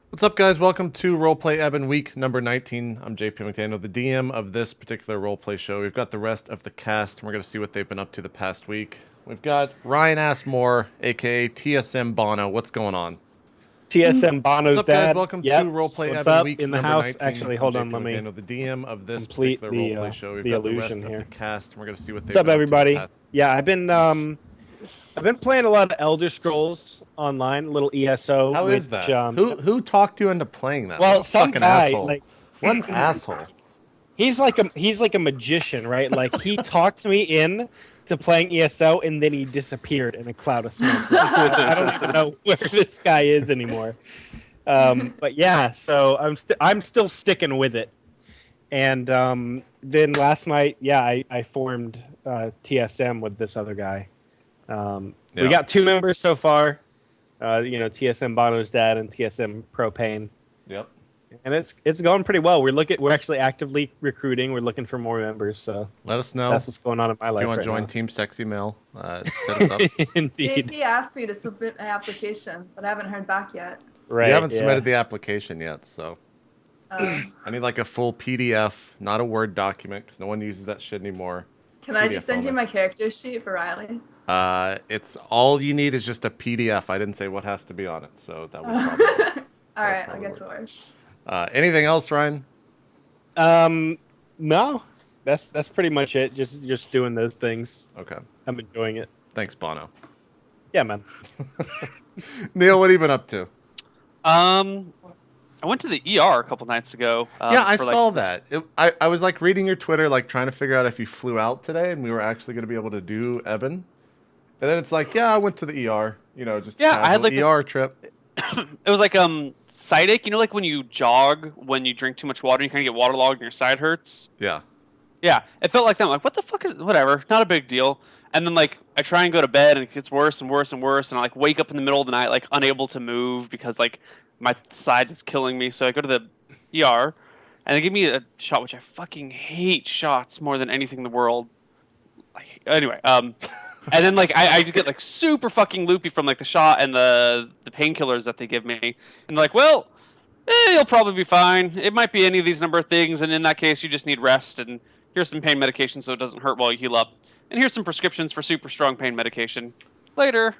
What's up, guys? Welcome to Roleplay Ehbon week number 19. I'm JP McDaniel, the DM of this particular roleplay show. We've got the rest of the cast, and we're going to see what they've been up to the past week. We've got Ryan Asmore, aka TSM Bono. What's going on? TSM Bono's What's up, guys? dad. Welcome Yep. to Roleplay What's Ehbon up week in the number house? 19. Actually, I'm hold JP on. Let me McDaniel, the DM of this complete particular the, roleplay show. We've the got the rest illusion of here. the cast, and we're going to see what they've What's up, been everybody? up to the past. Yeah, I've been playing a lot of Elder Scrolls online, a little ESO. How is which, that? Who talked you into playing that? Well, What a some fucking guy, asshole. like, What an asshole. he's like a magician, right? Like he talked me in to playing ESO, and then he disappeared in a cloud of smoke. I don't even know where this guy is anymore. But yeah, so I'm still sticking with it. And then last night, yeah, I formed TSM with this other guy. We got 2 members so far. TSM Bono's dad and TSM Propane. Yep. And it's going pretty well. We're actually actively recruiting. We're looking for more members. So let us know. That's what's going on in my life. If you want to join Team Sexy Mail, set us up. Indeed. JP asked me to submit an application, but I haven't heard back yet. Right. You haven't submitted the application yet, so I need like a full PDF, not a Word document, because no one uses that shit anymore. Can I PDF just send you only. my character sheet for Riley? It's all you need is just a PDF. I didn't say what has to be on it, so that was probably. All right, I'll get to work. Anything else, Ryan? No, that's pretty much it. Just doing those things. Okay. I'm enjoying it. Thanks, Bono. Yeah, man. Neil, what have you been up to? I went to the ER a couple nights ago. Yeah, I saw that. I was like reading your Twitter, like trying to figure out if you flew out today and we were actually going to be able to do Ehbon. And then it's like, yeah, I went to the ER. Just Yeah, I had like ER trip. It was like side ache. You know, like when you jog, when you drink too much water, you kind of get waterlogged and your side hurts. Yeah. Yeah, it felt like that. I'm like, what the fuck is? Whatever, not a big deal. And then like I try and go to bed and it gets worse and worse and worse. And I like wake up in the middle of the night like unable to move because like my side is killing me. So I go to the ER and they give me a shot, which I fucking hate shots more than anything in the world. Anyway, and then like I just get like super fucking loopy from like the shot and the painkillers that they give me. And they're like, well, you'll probably be fine. It might be any of these number of things, and in that case, you just need rest. And here's some pain medication so it doesn't hurt while you heal up. And here's some prescriptions for super strong pain medication. Later.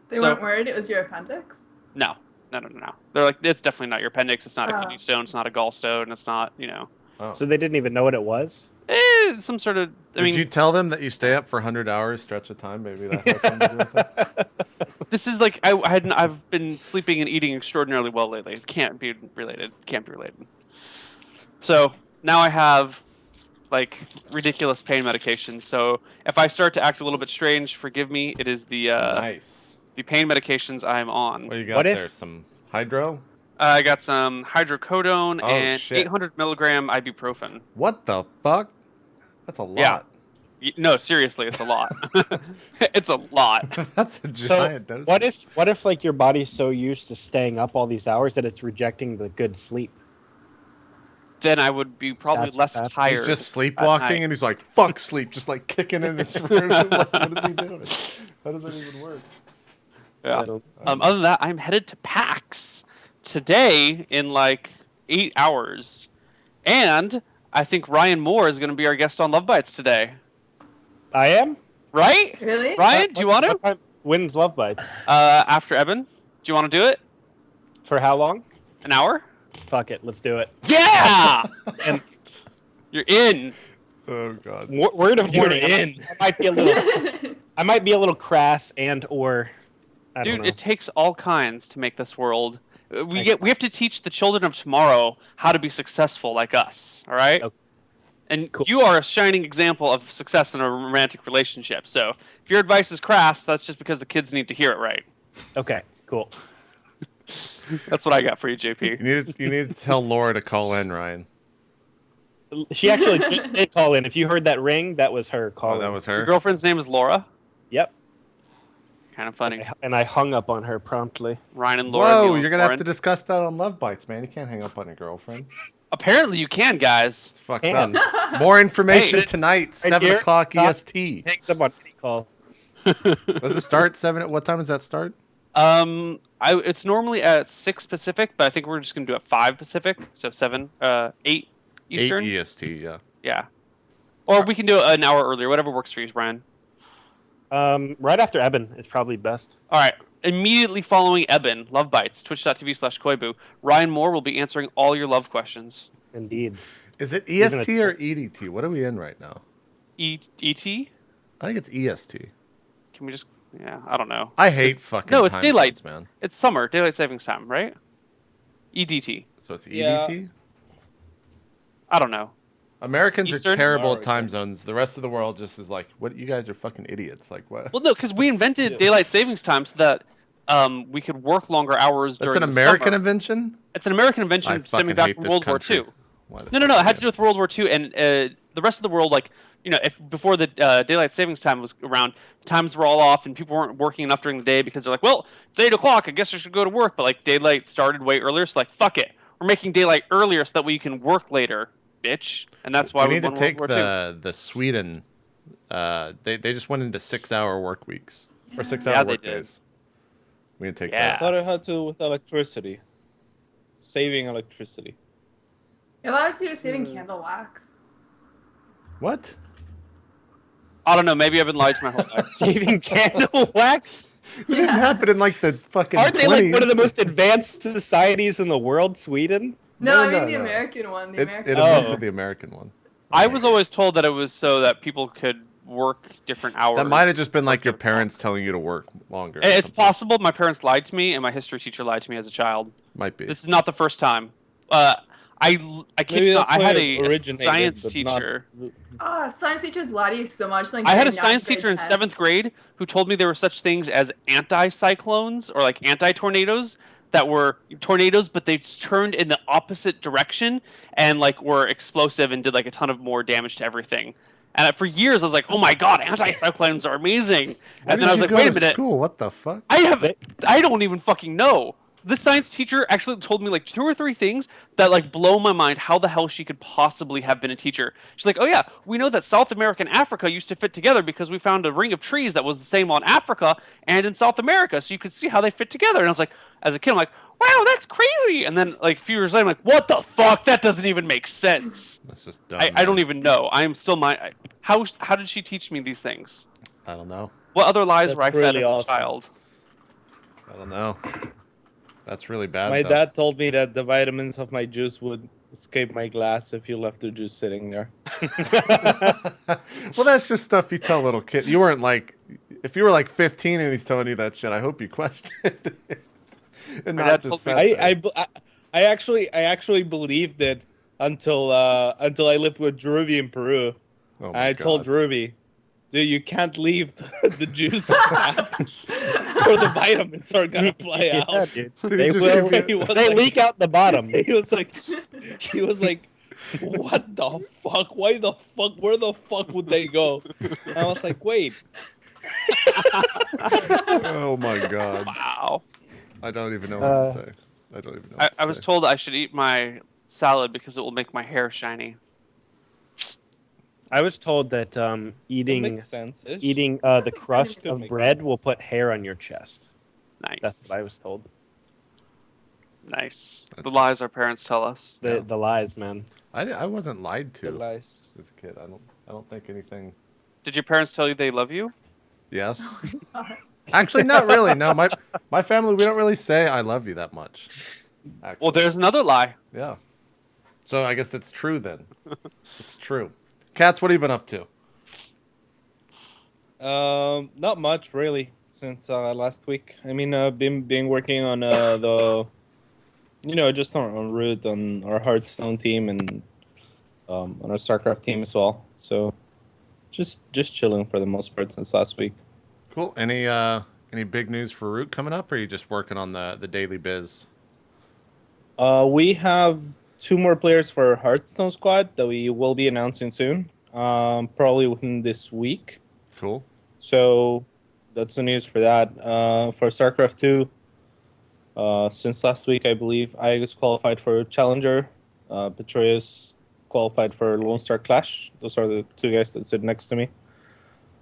They weren't worried it was your appendix? No. They're like, it's definitely not your appendix. It's not a Oh. kidney stone. It's not a gallstone. It's not, Oh. So they didn't even know what it was? some sort of. Did you tell them that you stay up for 100 hours stretch of time? Maybe that has something to do with it. This is like I've been sleeping and eating extraordinarily well lately. It can't be related. So now I have like ridiculous pain medications. So if I start to act a little bit strange, forgive me. It is the Nice. the pain medications I'm on. What do you got What if- there? Some hydro? I got some hydrocodone Oh, and shit. 800 milligram ibuprofen. What the fuck? That's a lot. Yeah. No, seriously, it's a lot. It's a lot. That's a So giant dose. what if like your body's so used to staying up all these hours that it's rejecting the good sleep? Then I would be probably That's less what happens. tired. He's just at sleepwalking night. and he's like, fuck sleep, just like kicking in this room. Like, what is he doing? How does that even work? Yeah. I don't- Other than that, I'm headed to PAX today in like 8 hours, and I think Ryan Moore is going to be our guest on Love Bites today. I am? Right? Really? Ryan, do you want to? What time- When's Love Bites? After Ehbon, do you want to do it? For how long? An hour? Fuck it, let's do it. Yeah. And You're in. Oh god. word of You're warning, in. I might be a little crass and or I don't Dude, know. it takes all kinds to make this world. We Excellent. have to teach the children of tomorrow how to be successful like us. All right. Okay. And Cool. you are a shining example of success in a romantic relationship. So if your advice is crass, that's just because the kids need to hear it right. Okay, cool. That's what I got for you, JP. You need to tell Laura to call in, Ryan. She actually just did call in. If you heard that ring, that was her Oh, calling. that was Your her. girlfriend's name is Laura. Yep. Kind of funny. And I hung up on her promptly. Ryan and Laura. Whoa, Neil and you're gonna have Lauren. to discuss that on Love Bites, man. You can't hang up on your girlfriend. Apparently, you can, guys. It's fucked Can. up. More information Hey, tonight, 7 here, o'clock top- EST. Hangs up on any call. Does it start 7? What time does that start? It's normally at 6 Pacific, but I think we're just gonna do it 5 Pacific, so 8 Eastern. 8 EST, yeah. Yeah. Or we can do it an hour earlier, whatever works for you, Brian. Right after Ehbon is probably best. All right. Immediately following Ehbon, Love Bites, twitch.tv/Koibu, Ryan Moore will be answering all your love questions. Indeed. Is it Even EST or EDT? What are we in right now? ET? I think it's EST. Can we just... Yeah, I don't know. I hate fucking No, it's time daylight. zones, man. It's summer, daylight savings time, right? EDT. So it's EDT? Yeah. I don't know. Americans Eastern? are terrible at Or- time zones. The rest of the world just is like, what? You guys are fucking idiots. Like, what? Well, no, because we invented daylight savings time so that we could work longer hours That's during an the American summer. invention? It's an American I invention fucking stemming back hate from this World country. War II. Why the No, fuck it had do to do with World War II, and the rest of the world, like, if before the daylight savings time was around, the times were all off, and people weren't working enough during the day because they're like, well, it's 8 o'clock, I guess I should go to work. But like daylight started way earlier, so like, fuck it, we're making daylight earlier so that we can work later, bitch. And that's why we we need to won take World War II. the Sweden. They just went into 6-hour work weeks or 6-hour Yeah, they work did. days. We need to take I Yeah. thought it had to do with electricity. Saving electricity. You're allowed to do saving candle wax. that. What? I don't know. Maybe I've been lied to my whole life. Saving candle wax? It didn't happen in like the fucking. Aren't they like one of the 20s. most advanced societies in the world, Sweden? No, No, I mean no, the no. American one. The It American invented Oh. the American one. I was always told that it was so that people could work different hours. That might have just been like your Work different parents telling you to work longer. or It's something. possible. My parents lied to me, and my history teacher lied to me as a child. Might be. This is not the first time. I kid Maybe you not, that's I where had it a originated, science but not- teacher. science teachers lie to you so much. Like I had a grade nine, science grade teacher in 10. 7th grade who told me there were such things as anti-cyclones or like anti-tornadoes that were tornadoes, but they turned in the opposite direction and like were explosive and did like a ton of more damage to everything. And for years I was like, oh my god, anti-cyclones are amazing. Where And did then I was you like, go wait a to minute. School? What the fuck? I don't even fucking know. This science teacher actually told me like 2 or 3 things that like blow my mind how the hell she could possibly have been a teacher. She's like, oh yeah, we know that South America and Africa used to fit together because we found a ring of trees that was the same on Africa and in South America, so you could see how they fit together. And I was like, as a kid, I'm like, wow, that's crazy. And then like a few years later, I'm like, what the fuck? That doesn't even make sense. That's just dumb. I don't man. even know. I am still how did she teach me these things? I don't know. What other lies were I That's fed really as a awesome. child? I don't know. That's really bad. My though. dad told me that the vitamins of my juice would escape my glass if you left the juice sitting there. Well, that's just stuff you tell little kids. You weren't like, if you were like 15 and he's telling you that shit, I hope you questioned it. And My not dad just told me- sat there. I actually believed it until I lived with Druby in Peru. Oh And I my told God. Druby, dude, you can't leave the juice in that, or the vitamins are gonna fly Yeah, out. dude. Did he They just will. give you- He was They like- leak out the bottom. He was like, what the fuck? Why the fuck? Where the fuck would they go? And I was like, wait. Oh my God. Wow. I don't even know what to say. I don't even know. What I to was say. told I should eat my salad because it will make my hair shiny. I was told that It eating makes sense. the crust Could of make bread sense. will put hair on your chest. Nice. That's what I was told. Nice. The That's- lies our parents tell us. The lies, man. I wasn't lied The to lies. as a kid. I don't think anything. Did your parents tell you they love you? Yes. Sorry. Actually, not really. No, my family, we don't really say I love you that much. Actually. Well, there's another lie. Yeah. So I guess that's true then. It's true. Cats, what have you been up to? Not much really since last week. I mean, been working on the, just on Root, on our Hearthstone team, and on our StarCraft team as well. So, just chilling for the most part since last week. Cool. Any big news for Root coming up, or are you just working on the daily biz? We have 2 more players for our Hearthstone squad that we will be announcing soon. Probably within this week. Cool. So that's the news for that. For StarCraft 2, since last week, I believe I was qualified for Challenger. Petraeus qualified for Lone Star Clash. Those are the 2 guys that sit next to me.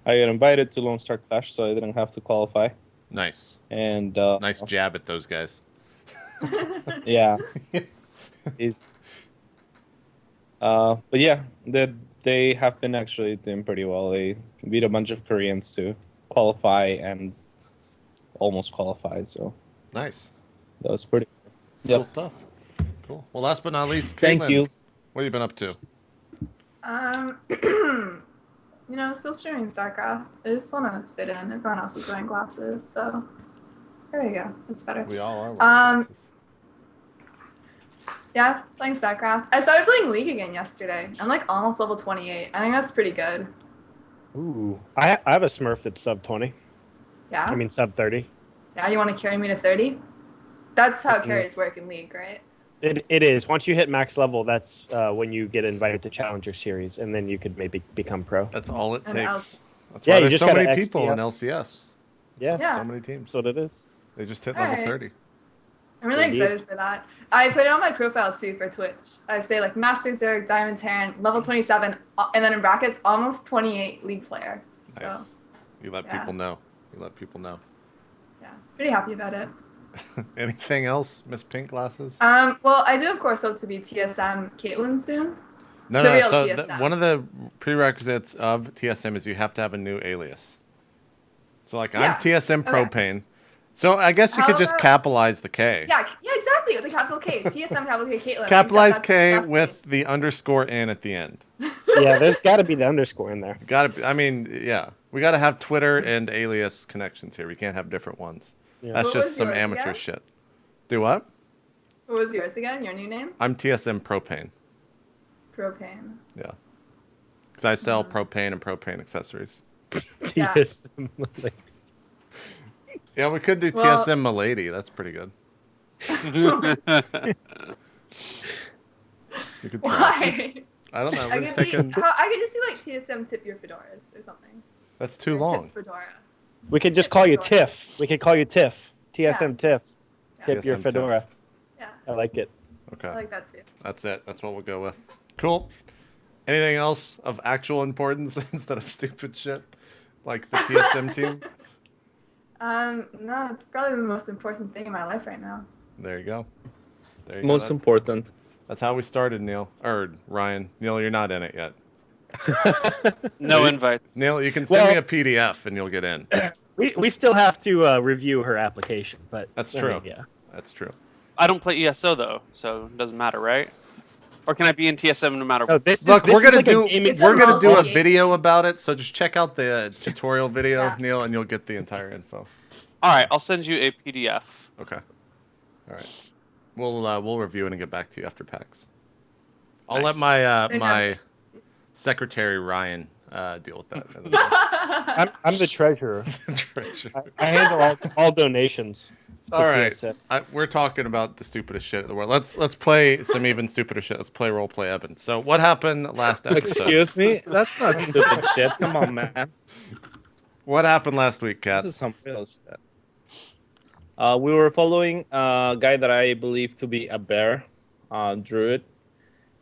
I got invited to Lone Star Clash, so I didn't have to qualify. Nice. And Nice jab at those guys. yeah, he's. But yeah, they have been actually doing pretty well. They beat a bunch of Koreans to qualify and almost qualify. So Nice. that was pretty. Cool Yep. stuff. Cool. Well, last but not least, Thank Caitlin, you. what have you been up to? You know, still streaming StarCraft. I just want to fit in. Everyone else is wearing glasses, so there we go. That's better. We all are wearing Um, glasses. Yeah, playing StarCraft. I started playing League again yesterday. I'm like almost level 28. I think that's pretty good. Ooh, I have a Smurf that's sub 20. Yeah. I mean sub 30. Yeah, you want to carry me to 30? That's how carries work in League, right? It is. Once you hit max level, that's when you get invited to Challenger Series, and then you could maybe become pro. That's all it And takes. That's Yeah, why you there's just so gotta many XP people up. in LCS. Yeah. Yeah. So many teams. That's what it is. They just hit Alright. level 30. I'm really Indeed. excited for that. I put it on my profile too for Twitch. I say like Master Zerg, Diamond Terran, level 27, and then in brackets, almost 28 League player. So Nice. You let yeah. people know. You let people know. yeah, pretty happy about it. Anything else, Miss Pink Glasses? Well, I do of course hope to be TSM Caitlyn soon. No, the no. real So TSM. one of the prerequisites of TSM is you have to have a new alias. So like Yeah. I'm TSM Okay. Propane. So I guess you How could just about- capitalize the K. Yeah, exactly. With the capital K, TSM capital K Caitlyn. Capitalize except K that's with the underscore in at the end. Yeah, there's got to be the underscore in there. Got to. I mean, yeah. We got to have Twitter and alias connections here. We can't have different ones. Yeah. That's What just was some yours amateur again? shit. Do what? What was yours again? Your new name? I'm TSM Propane. Propane. Yeah. Because I sell propane and propane accessories. Yeah. Yes. Yeah, we could do Well- TSM Milady. That's pretty good. You could try. Why? I don't know. I We're could, just taking... I could just do like TSM tip your fedoras or something. That's too Or long. Tips fedora. We could just call you Tiff. We could call you Tiff. TSM Tiff. Yeah. Tip your TSM Tiff. fedora. Yeah, I like it. Okay. I like that too. That's it. That's what we'll go with. Cool. Anything else of actual importance instead of stupid shit? Like the TSM team? No, it's probably the most important thing in my life right now. There you go. There you go. Most important. That's how we started, Neil. Or Ryan. Neil, you're not in it yet. No invites. Neil, you can send Well- me a PDF and you'll get in. We still have to review her application, but That's I mean, true. yeah. That's true. I don't play ESO though, so it doesn't matter, right? Or can I be in TSM no matter No, what? this Look, is, we're this gonna is like do a gaming. It's we're gonna do a multi-game. video about it. So just check out the tutorial video, Yeah. Neil, and you'll get the entire info. All right, I'll send you a PDF. Okay. All right. We'll review it and get back to you after PAX. I'll let Nice. my They my have- secretary Ryan deal with that. I'm the treasurer. Treasure. I handle all donations. to All right, TSM. we're talking about the stupidest shit in the world. Let's play some even stupider shit. Let's play roleplay, Eben. So what happened last episode? Excuse me? That's not stupid shit. Come on, man. What happened last week, Kat? This is some real shit. We were following a guy that I believe to be a bear, druid,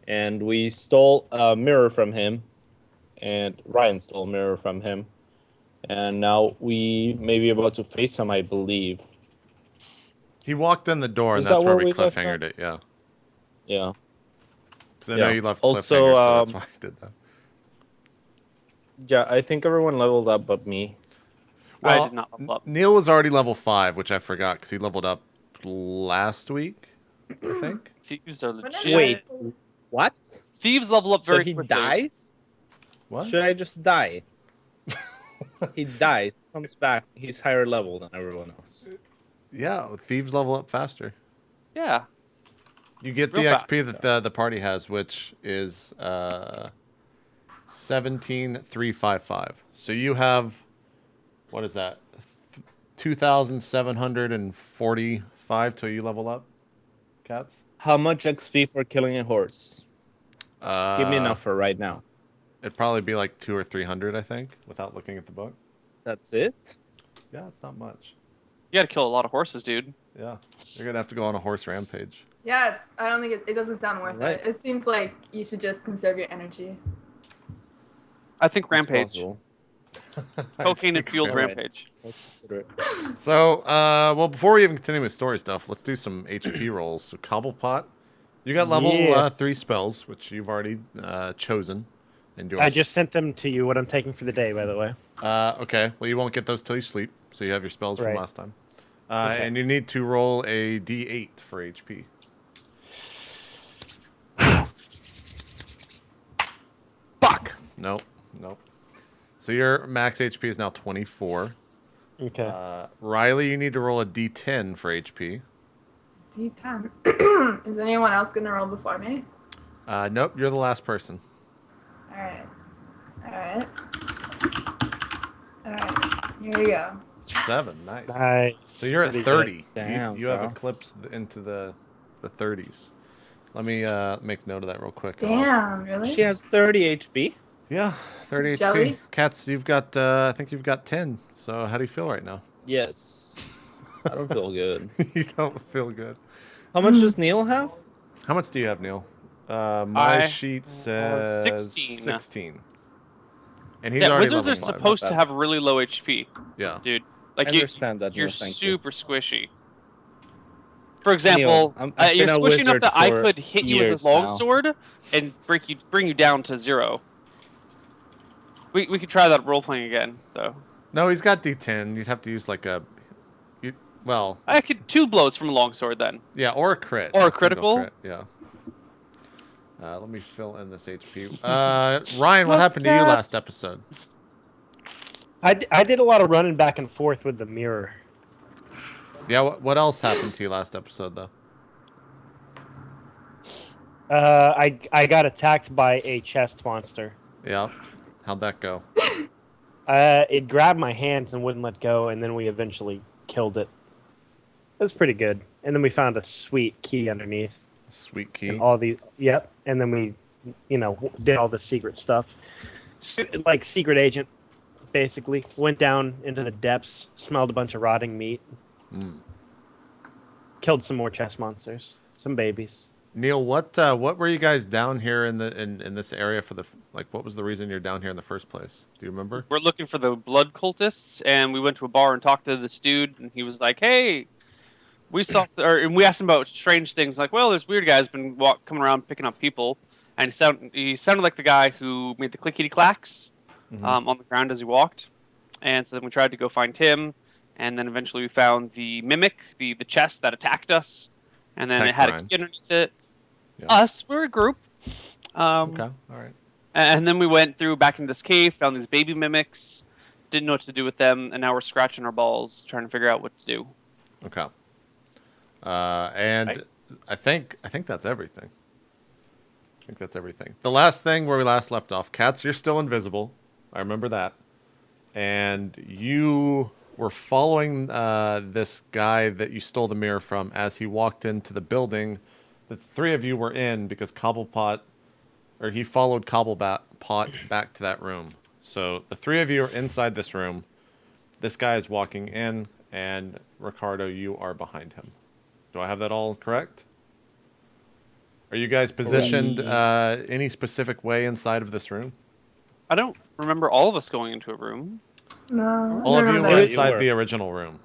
and we stole a mirror from him, and Ryan stole a mirror from him, and now we may be about to face him, I believe. He walked in the door, and Is that's that where where we we left cliffhangered it. Yeah, Yeah. because I know Yeah. you left Also, cliffhanger, so that's why I did that. Yeah, I think everyone leveled up but me. I did not level up. Neil was already level 5, which I forgot because he leveled up last week, I think. Thieves are When legit. did Wait. I- What? Thieves level up So very he quickly. dies? What? Should I just die? He dies, comes back, he's higher level than everyone else. Yeah, thieves level up faster. Yeah. You get Real the fast. XP that the party has, which is 17,355. So you have, what is that? 2,745 till you level up, Cats? How much XP for killing a horse? Give me Uh, enough for right now. It'd probably be like 200 or 300, I think, without looking at the book. That's it? Yeah, it's not much. You gotta kill a lot of horses, dude. Yeah, you're gonna have to go on a horse rampage. Yeah, I don't think it doesn't sound worth Right. it. It seems like you should just conserve your energy. I think It's Rampage. possible. Cocaine and fueled Alright. rampage. I'll consider it. So, well, before we even continue with story stuff, let's do some HP rolls. So, Cobblepot, you got level Yeah. 3 spells, which you've already chosen. And I just sent them to you. What I'm taking for the day, by the way. Okay, well, you won't get those till you sleep, so you have your spells from Right. last time. Okay. And you need to roll a d8 for HP. Fuck. Nope. So your max HP is now 24. Okay. Riley, you need to roll a d10 for HP. D10. Is anyone else gonna roll before me? Nope, you're the last person. All right. Here we go. 7, nice. Nice. So you're at Pretty 30. Damn, you have bro. eclipsed into the 30s. Let me make note of that real quick. Damn, really? She has 30 HP. Yeah, 30 HP. Jelly? Cats, you've got, I think you've got 10. So how do you feel right now? Yes. I don't feel good. You don't feel good. How much does Neil have? How much do you have, Neil? My I sheet says 16. 16. And he's Yeah, already wizards are level 5. supposed to bad. have really low HP, Yeah. dude. I Like you, understand that. you're Neil, thank you. super squishy. For example, I've you're been a squishy enough wizard that I for could hit you with years a long now. sword and bring you down to 0. We could try that role playing again, though. No, he's got D10. You'd have to use like a, well, I could 2 blows from a long sword then. yeah, or a crit. Or a single critical? Crit, yeah. Let me fill in this HP. Ryan, what happened to you last episode? I did a lot of running back and forth with the mirror. Yeah, what else happened to you last episode, though? I got attacked by a chest monster. Yeah. How'd that go? It grabbed my hands and wouldn't let go, and then we eventually killed it. It was pretty good. And then we found a sweet key underneath. Sweet key. And all these, yep. And then we, did all the secret stuff. Like secret agent, basically. Went down into the depths, smelled a bunch of rotting meat. Killed some more chest monsters, some babies. Neil, what were you guys down here in this area for what was the reason you're down here in the first place? Do you remember? We're looking for the blood cultists, and we went to a bar and talked to this dude, and he was like, "Hey, we saw," and we asked him about strange things, like, "Well, this weird guy's been coming around picking up people," and he sounded like the guy who made the clickety clacks on the ground as he walked, and so then we tried to go find him, and then eventually we found the mimic, the chest that attacked us, and then it had a key underneath it. Yeah. Us, we're a group. Okay, all right. And then we went back into this cave, found these baby mimics, didn't know what to do with them, and now we're scratching our balls trying to figure out what to do. Okay. And I think that's everything. The last thing where we last left off, Cats, you're still invisible. I remember that. And you were following this guy that you stole the mirror from as he walked into the building. The 3 of you were in because he followed Cobblepot back to that room. So the 3 of you are inside this room. This guy is walking in, and Ricardo, you are behind him. Do I have that all correct? Are you guys positioned any specific way inside of this room? I don't remember all of us going into a room. No. All of you remember were that. inside were. the original room.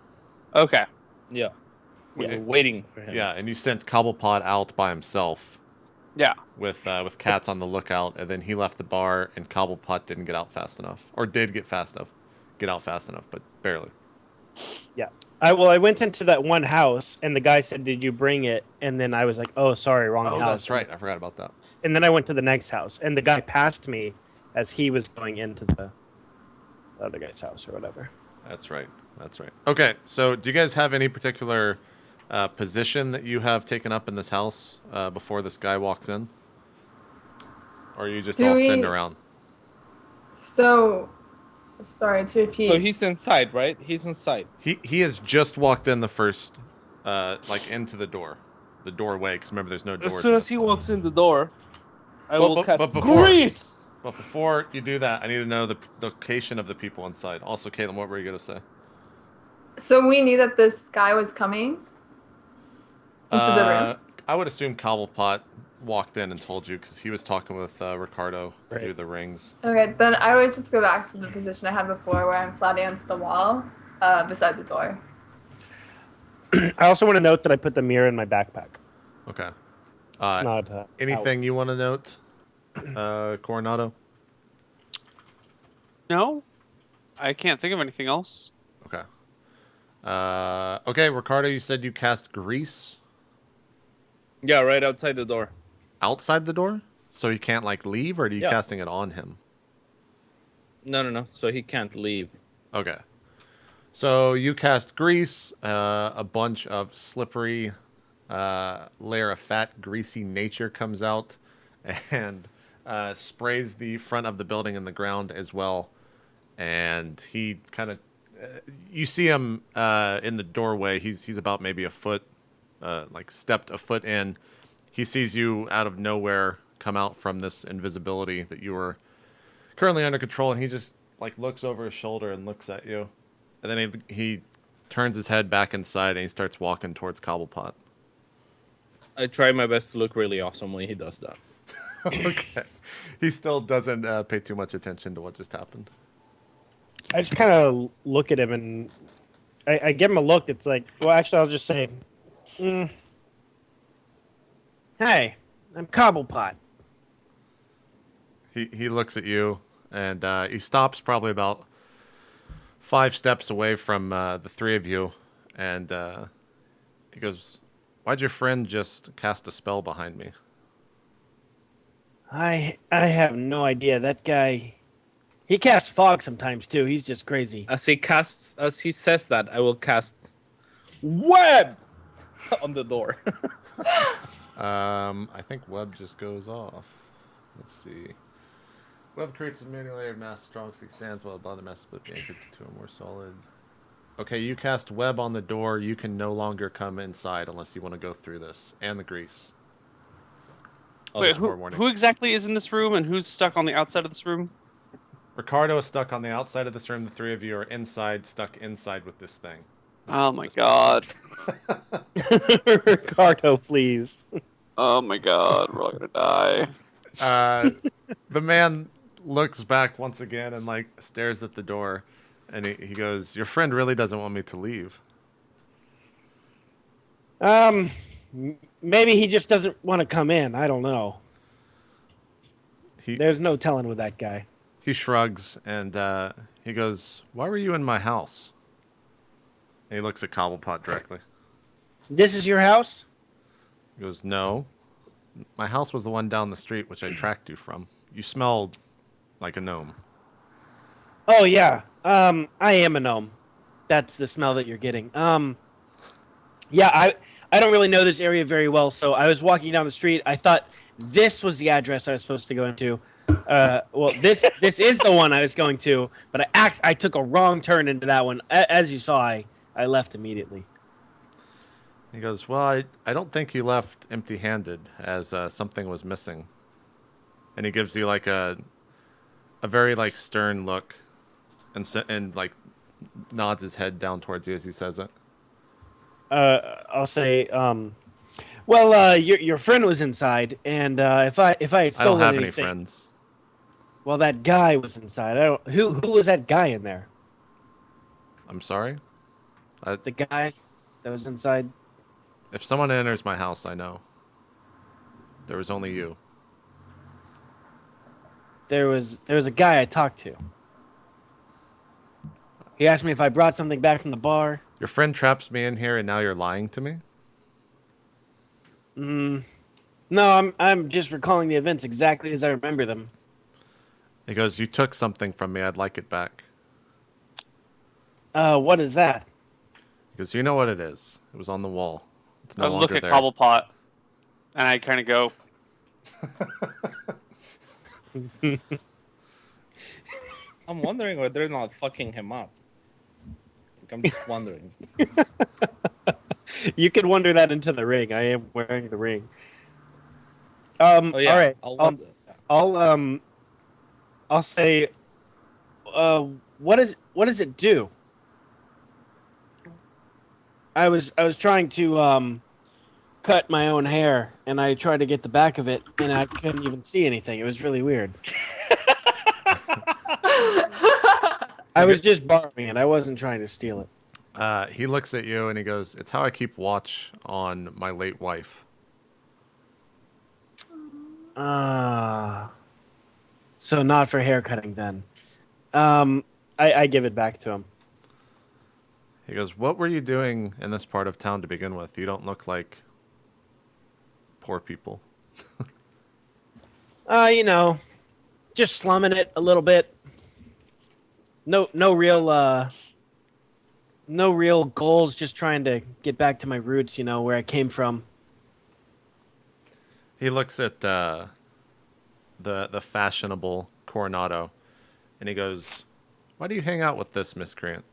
Okay. Yeah. We Yeah. were waiting for him. Yeah, and you sent Cobblepot out by himself Yeah. with Cats on the lookout, and then he left the bar, and Cobblepot didn't get out fast enough, or did get out fast enough, but barely. Yeah. I went into that one house, and the guy said, "Did you bring it?" And then I was like, "Oh, sorry, wrong Oh, house." that's right. I forgot about that. And then I went to the next house, and the guy passed me as he was going into the other guy's house or whatever. That's right. Okay, so do you guys have any particular position that you have taken up in this house before this guy walks in? Or are you just all sitting around? So, sorry to repeat. So he's inside, right? He's inside. He has just walked in the first, into the doorway, because remember there's no doors. As soon as he walks in the door, I But- will but- cast but before- Grease! But before you do that, I need to know the location of the people inside. Also, Caitlin, what were you going to say? So we knew that this guy was coming into the room. I would assume Cobblepot walked in and told you because he was talking with Ricardo Right. through the rings. Okay, then I would just go back to the position I had before where I'm flat against the wall beside the door. I also want to note that I put the mirror in my backpack. Okay. It's not Anything you want to note, Coronado? No, I can't think of anything else. Okay. Okay, Ricardo, you said you cast grease Yeah, right outside the door. outside the door? So he can't, like, leave, or are you Yeah. casting it on him? No. So he can't leave. Okay. So you cast grease, a bunch of slippery layer of fat, greasy nature comes out and sprays the front of the building and the ground as well. And he kind of, you see him in the doorway. He's about maybe a foot, like stepped a foot in. He sees you out of nowhere come out from this invisibility that you were currently under control, and he just like looks over his shoulder and looks at you. And then he turns his head back inside and he starts walking towards Cobblepot. I try my best to look really awesome when he does that. Okay. He still doesn't pay too much attention to what just happened. I just kind of look at him and I give him a look. It's like, well, actually, I'll just say, "Hey, I'm Cobblepot." He looks at you and he stops probably about 5 steps away from the three of you, and he goes, "Why'd your friend just cast a spell behind me?" I have no idea. That guy, he casts fog sometimes too. He's just crazy. As he says that, I will cast web on the door. I think web just goes off. Let's see. Web creates a many layered mass strong 6 stands while above the mass split being anchored to 2 or more solid. Okay, you cast web on the door. You can no longer come inside unless you want to go through this. And the grease. Wait, Just forewarning. who exactly is in this room and who's stuck on the outside of this room? Ricardo is stuck on the outside of this room. The 3 of you are inside, stuck inside with this thing. Oh my god. Ricardo, please. Oh my god, we're all gonna die. The man looks back once again and like stares at the door, and he goes, "Your friend really doesn't want me to leave." Maybe he just doesn't want to come in. I don't know. He There's no telling with that guy. he shrugs and he goes, "Why were you in my house?" And he looks at Cobblepot directly. This is your house? He goes, "No, my house was the one down the street which I tracked you from. You smelled like a gnome." Oh yeah. I am a gnome. That's the smell that you're getting. Yeah, I don't really know this area very well, so I was walking down the street. I thought this was the address I was supposed to go into. Well, this is the one I was going to, but I took a wrong turn into that one. As you saw, I left immediately. He goes, "Well, I don't think you left empty-handed, as something was missing." And he gives you like a very like stern look, and like nods his head down towards you as he says it. I'll say, well, your friend was inside, and if I had I stolen don't have any anything, friends. well, that guy was inside. I don't. Who was that guy in there? I'm sorry. The guy that was inside. If someone enters my house, I know. There was only you. There was a guy I talked to. He asked me if I brought something back from the bar. Your friend traps me in here, and now you're lying to me? No, I'm just recalling the events exactly as I remember them. He goes, "You took something from me. I'd like it back." What is that? He goes, "You know what it is. It was on the wall. It's no I longer look at there." Cobblepot, and I kind of go, I'm wondering why they're not fucking him up. Like, I'm just wondering. You can wonder that into the ring. I am wearing the ring. Oh yeah. All right. I'll wonder. I'll say. What does it do? I was trying to cut my own hair, and I tried to get the back of it, and I couldn't even see anything. It was really weird. I was just borrowing it. I wasn't trying to steal it. He looks at you and he goes, "It's how I keep watch on my late wife." So not for hair cutting then. I give it back to him. He goes, "What were you doing in this part of town to begin with? You don't look like poor people." Just slumming it a little bit. No real goals. Just trying to get back to my roots. Where I came from. He looks at the fashionable Coronado, and he goes, "Why do you hang out with this miscreant?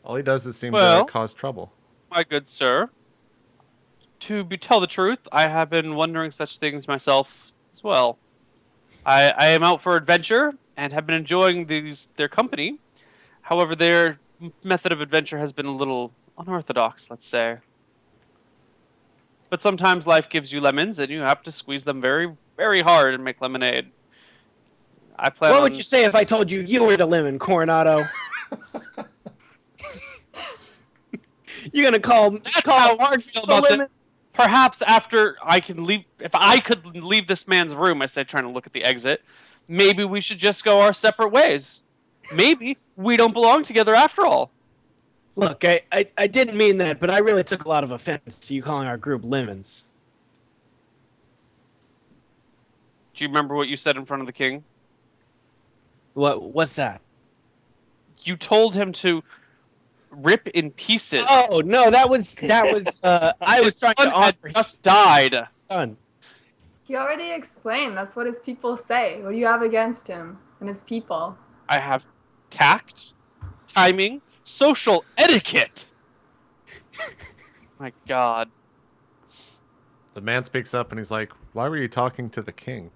All he does is seem to cause trouble." My good sir, to tell the truth, I have been wondering such things myself as well. I am out for adventure and have been enjoying their company. However, their method of adventure has been a little unorthodox, let's say. But sometimes life gives you lemons, and you have to squeeze them very, very hard and make lemonade. I plan. What would you say if I told you you were the lemon, Coronado? You're gonna call? That's how I feel about it. Perhaps after I can leave, if I could leave this man's room, I said, trying to look at the exit. Maybe we should just go our separate ways. Maybe we don't belong together after all. Look, I didn't mean that, but I really took a lot of offense to you calling our group lemons. Do you remember what you said in front of the king? What's that? You told him to rip in pieces. Oh no, that was I was trying to honor his just died. son. He already explained. That's what his people say. What do you have against him and his people? I have tact, timing, social etiquette. My God. The man speaks up and he's like, "Why were you talking to the king?"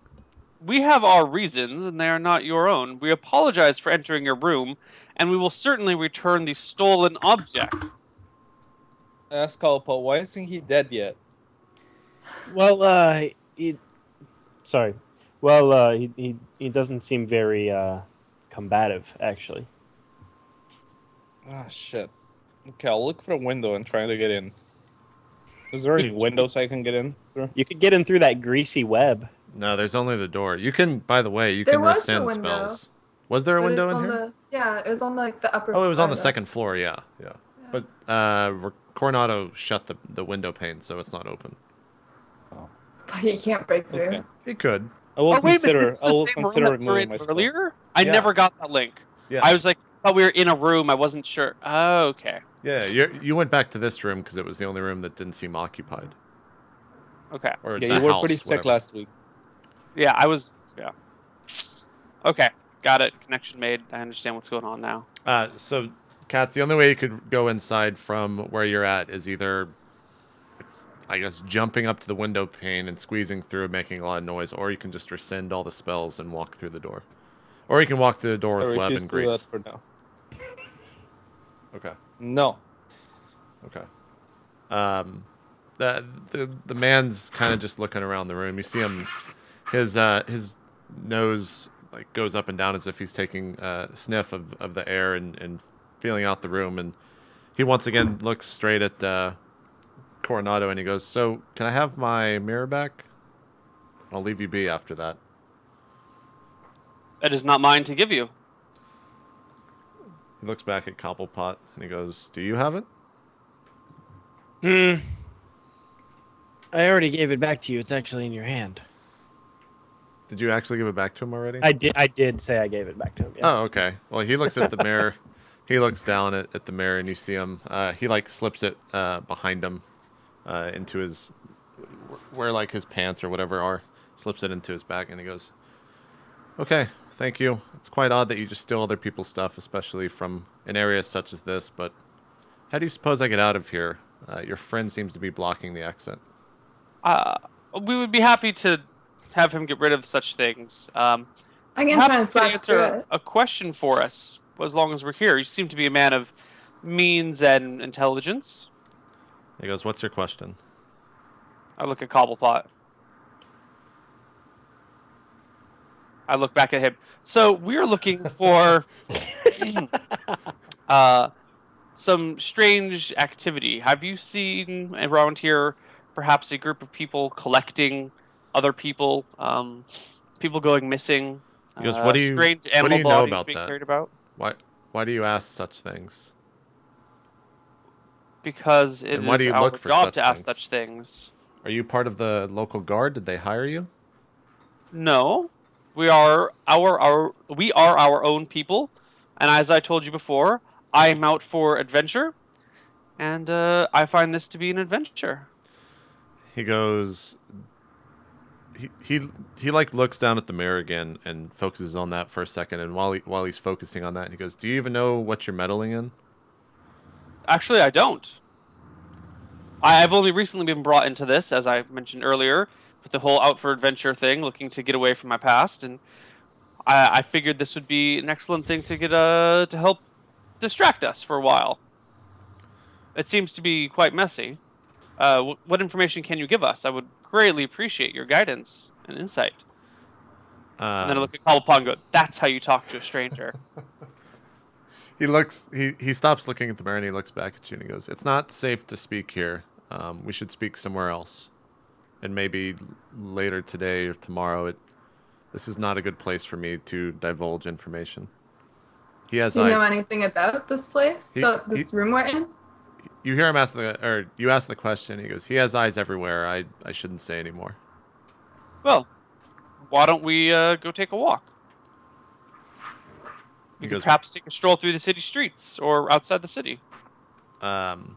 We have our reasons, and they are not your own. We apologize for entering your room, and we will certainly return the stolen object. Ask Paul, why isn't he dead yet? Well, he doesn't seem very combative, actually. Ah, shit. Okay, I'll look for a window and try to get in. Is there any windows I can get in through? You could get in through that greasy web. No, there's only the door. You can, by the way, you There can was rescind the window. spells. Was there a But window it's in on here? Yeah, it was on the upper. Oh, it was on the floor, second floor. Yeah. But Coronado shut the window pane, so it's not open. But you can't break through. Okay. He could. I will Oh, wait a minute, consider. this is I the will same consider room that we were removing in my spell. earlier? I Yeah. never got that link. Yeah. I was like, thought we were in a room. I wasn't sure. Oh, okay. Yeah, you went back to this room because it was the only room that didn't seem occupied. Okay. Or Yeah, the you were house, pretty sick whatever. last week. Yeah, I was. Yeah. Okay. Got it. Connection made. I understand what's going on now. So, Katz, the only way you could go inside from where you're at is either, I guess, jumping up to the window pane and squeezing through, making a lot of noise, or you can just rescind all the spells and walk through the door. Or you can walk through the door with I web refuse and to do grease. that for now. Okay. No. Okay. The man's kind of just looking around the room. You see him, his nose like goes up and down as if he's taking a sniff of the air and feeling out the room. And he once again looks straight at Coronado and he goes, "So can I have my mirror back? I'll leave you be after that." It is not mine to give you. He looks back at Cobblepot and he goes, "Do you have it?" I already gave it back to you. It's actually in your hand. Did you actually give it back to him already? I did say I gave it back to him. Yeah. Oh, okay. Well, he looks at the mirror. He looks down at the mirror, and you see him. He like slips it behind him into his where like his pants or whatever are. Slips it into his bag, and he goes, "Okay, thank you. It's quite odd that you just steal other people's stuff, especially from an area such as this. But how do you suppose I get out of here? Your friend seems to be blocking the exit." We would be happy to have him get rid of such things. I can Perhaps try and you could slash through answer it. a question for us as long as we're here. You seem to be a man of means and intelligence. He goes, "What's your question?" I look at Cobblepot. I look back at him. So we're looking for some strange activity. Have you seen around here perhaps a group of people collecting other people, people going missing, He goes, "What do you strange what do animal you know bodies about being that? carried about? Why do you ask such things? Because it And why do is you our look for job such to ask things? such things. Are you part of the local guard? Did they hire you?" No, we are our own people, and as I told you before, I am out for adventure, and I find this to be an adventure. He goes, he like looks down at the mirror again and focuses on that for a second. And while he's focusing on that, he goes, "Do you even know what you're meddling in?" Actually, I don't. I've only recently been brought into this, as I mentioned earlier, with the whole out for adventure thing, looking to get away from my past, and I figured this would be an excellent thing to get to help distract us for a while. It seems to be quite messy. What information can you give us? I would greatly appreciate your guidance and insight. And then I Um, look at Cobblepot and go, "That's how you talk to a stranger." he stops looking at the mirror and he looks back at you and he goes, "It's not safe to speak here. We should speak somewhere else, and maybe later today or tomorrow. This is not a good place for me to divulge information." He has Do you know eyes. anything about this place? This room we're in? You hear him ask you ask the question. He goes, "He has eyes everywhere. I shouldn't say anymore." Well, why don't we go take a walk? He We could goes, perhaps take a stroll through the city streets or outside the city. "1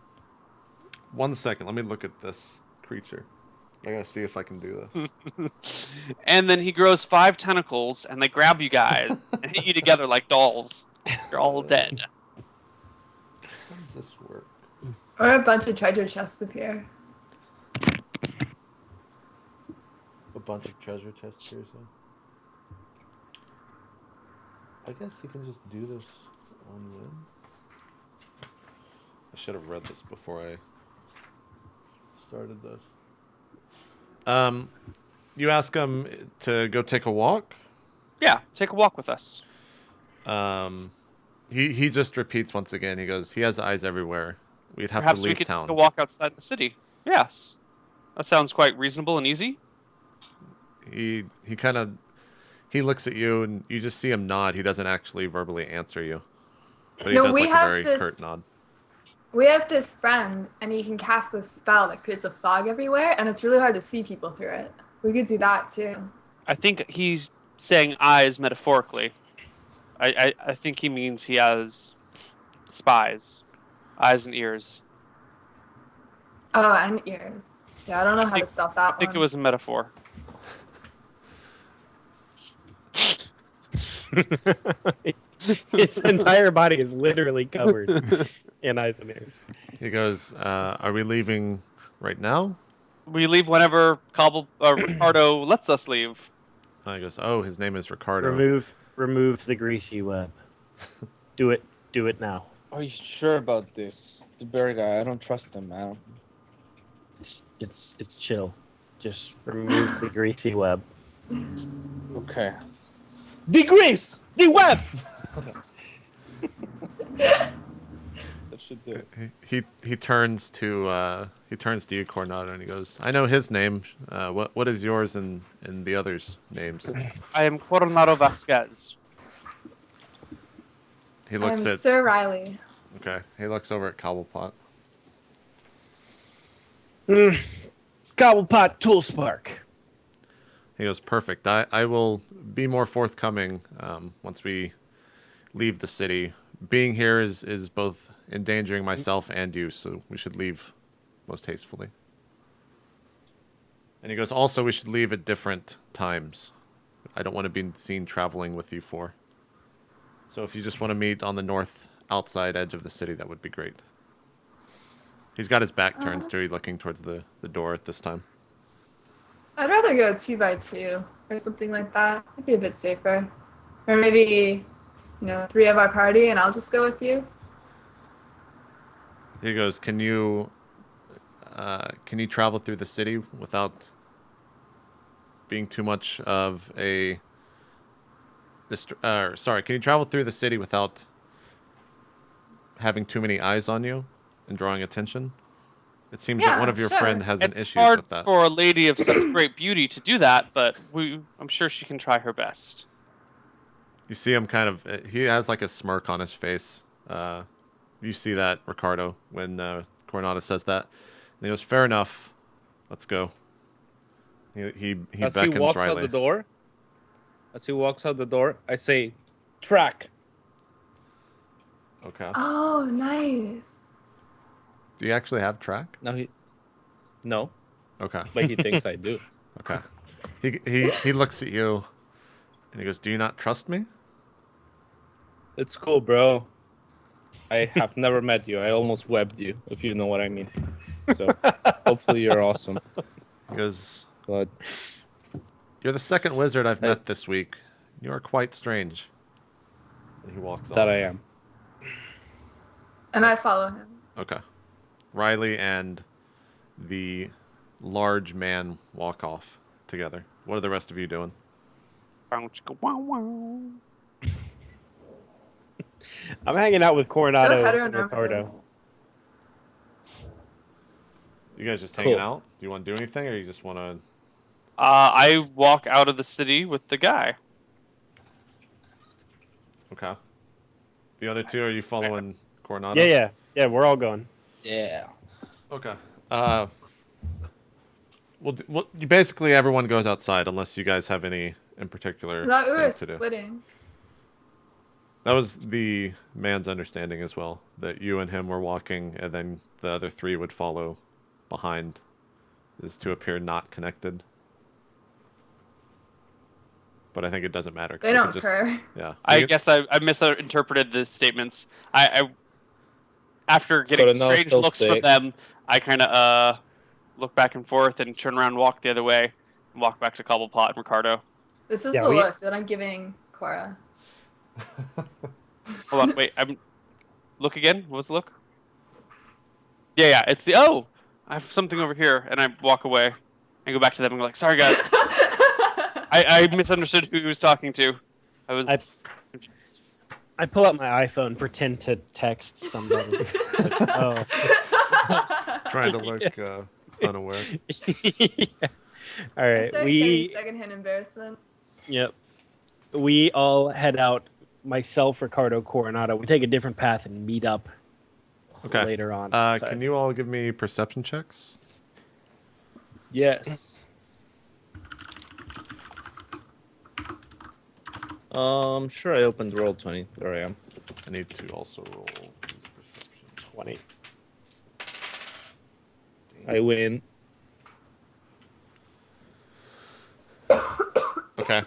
second. Let me look at this creature. I gotta see if I can do this." And then he grows 5 tentacles, and they grab you guys and hit you together like dolls. You're all dead. How does this work? Or a bunch of treasure chests appear. A bunch of treasure chests here, so. I guess you can just do this on whim. I should have read this before I started this. You ask him to go take a walk. Yeah, take a walk with us. He just repeats once again. He goes, "He has eyes everywhere. We'd have Perhaps to we leave could town." take a walk outside the city. Yes. That sounds quite reasonable and easy. He kind of he looks at you and you just see him nod. He doesn't actually verbally answer you, but he No, does we like a have very this- curt nod. We have this friend, and he can cast this spell that creates a fog everywhere, and it's really hard to see people through it. We could do that too. I think he's saying eyes metaphorically. I think he means he has spies. Eyes and ears. Oh, and ears. Yeah, I don't know how to stop that I think one. it was a metaphor. His entire body is literally covered in eyes and ears. He goes, "Are we leaving right now?" We leave whenever Ricardo lets us leave. He goes, "Oh, his name is Ricardo." Remove the greasy web. Do it now. Are you sure about this? The bear guy, I don't trust him, man. It's chill. Just remove the greasy web. Okay. The grease! The web! That should do it. He turns to you, Coronado, and he goes, "I know his name. What is yours and the others' names?" I am Coronado Vasquez. He looks I'm at Sir Riley. okay. He looks over at Cobblepot. Cobblepot tool spark. He goes, "Perfect. I will be more forthcoming once we leave the city. Being here is both endangering myself and you, so we should leave most hastily." And he goes, "Also, we should leave at different times. I don't want to be seen traveling with you four. So if you just want to meet on the north outside edge of the city, that would be great." He's got his back turned to you, looking towards the door at this time. I'd rather go 2x2 or something like that. It'd be a bit safer. Or maybe, 3 of our party and I'll just go with you. He goes, "Can you can you travel through the city without being too much of a... sorry, can you travel through the city without having too many eyes on you and drawing attention? It seems that Yeah, one of your sure. friend has an It's issue hard with that. for a lady of such great beauty to do that, but I'm sure she can try her best. You see him kind of... He has like a smirk on his face. You see that, Ricardo, when Coronado says that. And he goes, fair enough. Let's go. He As beckons he walks Riley. out the door, I say, track. Okay. Oh, nice. Do you actually have track? No, Okay. but he thinks I do. Okay. He looks at you and he goes, do you not trust me? It's cool, bro. I have never met you. I almost webbed you, if you know what I mean. So hopefully you're awesome. He goes, But you're the second wizard I've met this week. You are quite strange. And he walks that off. I am. And I follow him. Okay. Riley and the large man walk off together. What are the rest of you doing? I'm hanging out with Coronado So and heteronormative. Ricardo. You guys just Cool. hanging out? Do you want to do anything, or you just want to... I walk out of the city with the guy. Okay. The other two, are you following Coronado? Yeah, we're all going. Yeah. Okay. Well, basically everyone goes outside unless you guys have any in particular I thought we were things to do. splitting. That was the man's understanding as well, that you and him were walking, and then the other three would follow behind, is to appear not connected. But I think it doesn't matter. 'Cause They we don't can care. Yeah. I guess I misinterpreted the statements. I after getting But now strange still looks from sick. them, I kind of look back and forth and turn around and walk the other way. And walk back to Cobblepot and Ricardo. This is Yeah, the we- look that I'm giving Cora. Hold on, wait. Look again. What was the look? Yeah. It's the I have something over here, and I walk away and go back to them and go like, "Sorry, guys, I misunderstood who he was talking to. I was confused." I pull out my iPhone, pretend to text somebody. Oh. Trying to look unaware. All I right, started getting secondhand embarrassment. Yep. We all head out. Myself, Ricardo, Coronado. We take a different path and meet up Okay. later on. Sorry. Can you all give me perception checks? Yes. Sure. I opened Roll20. There I am. I need to also roll perception. 20. I win. Okay.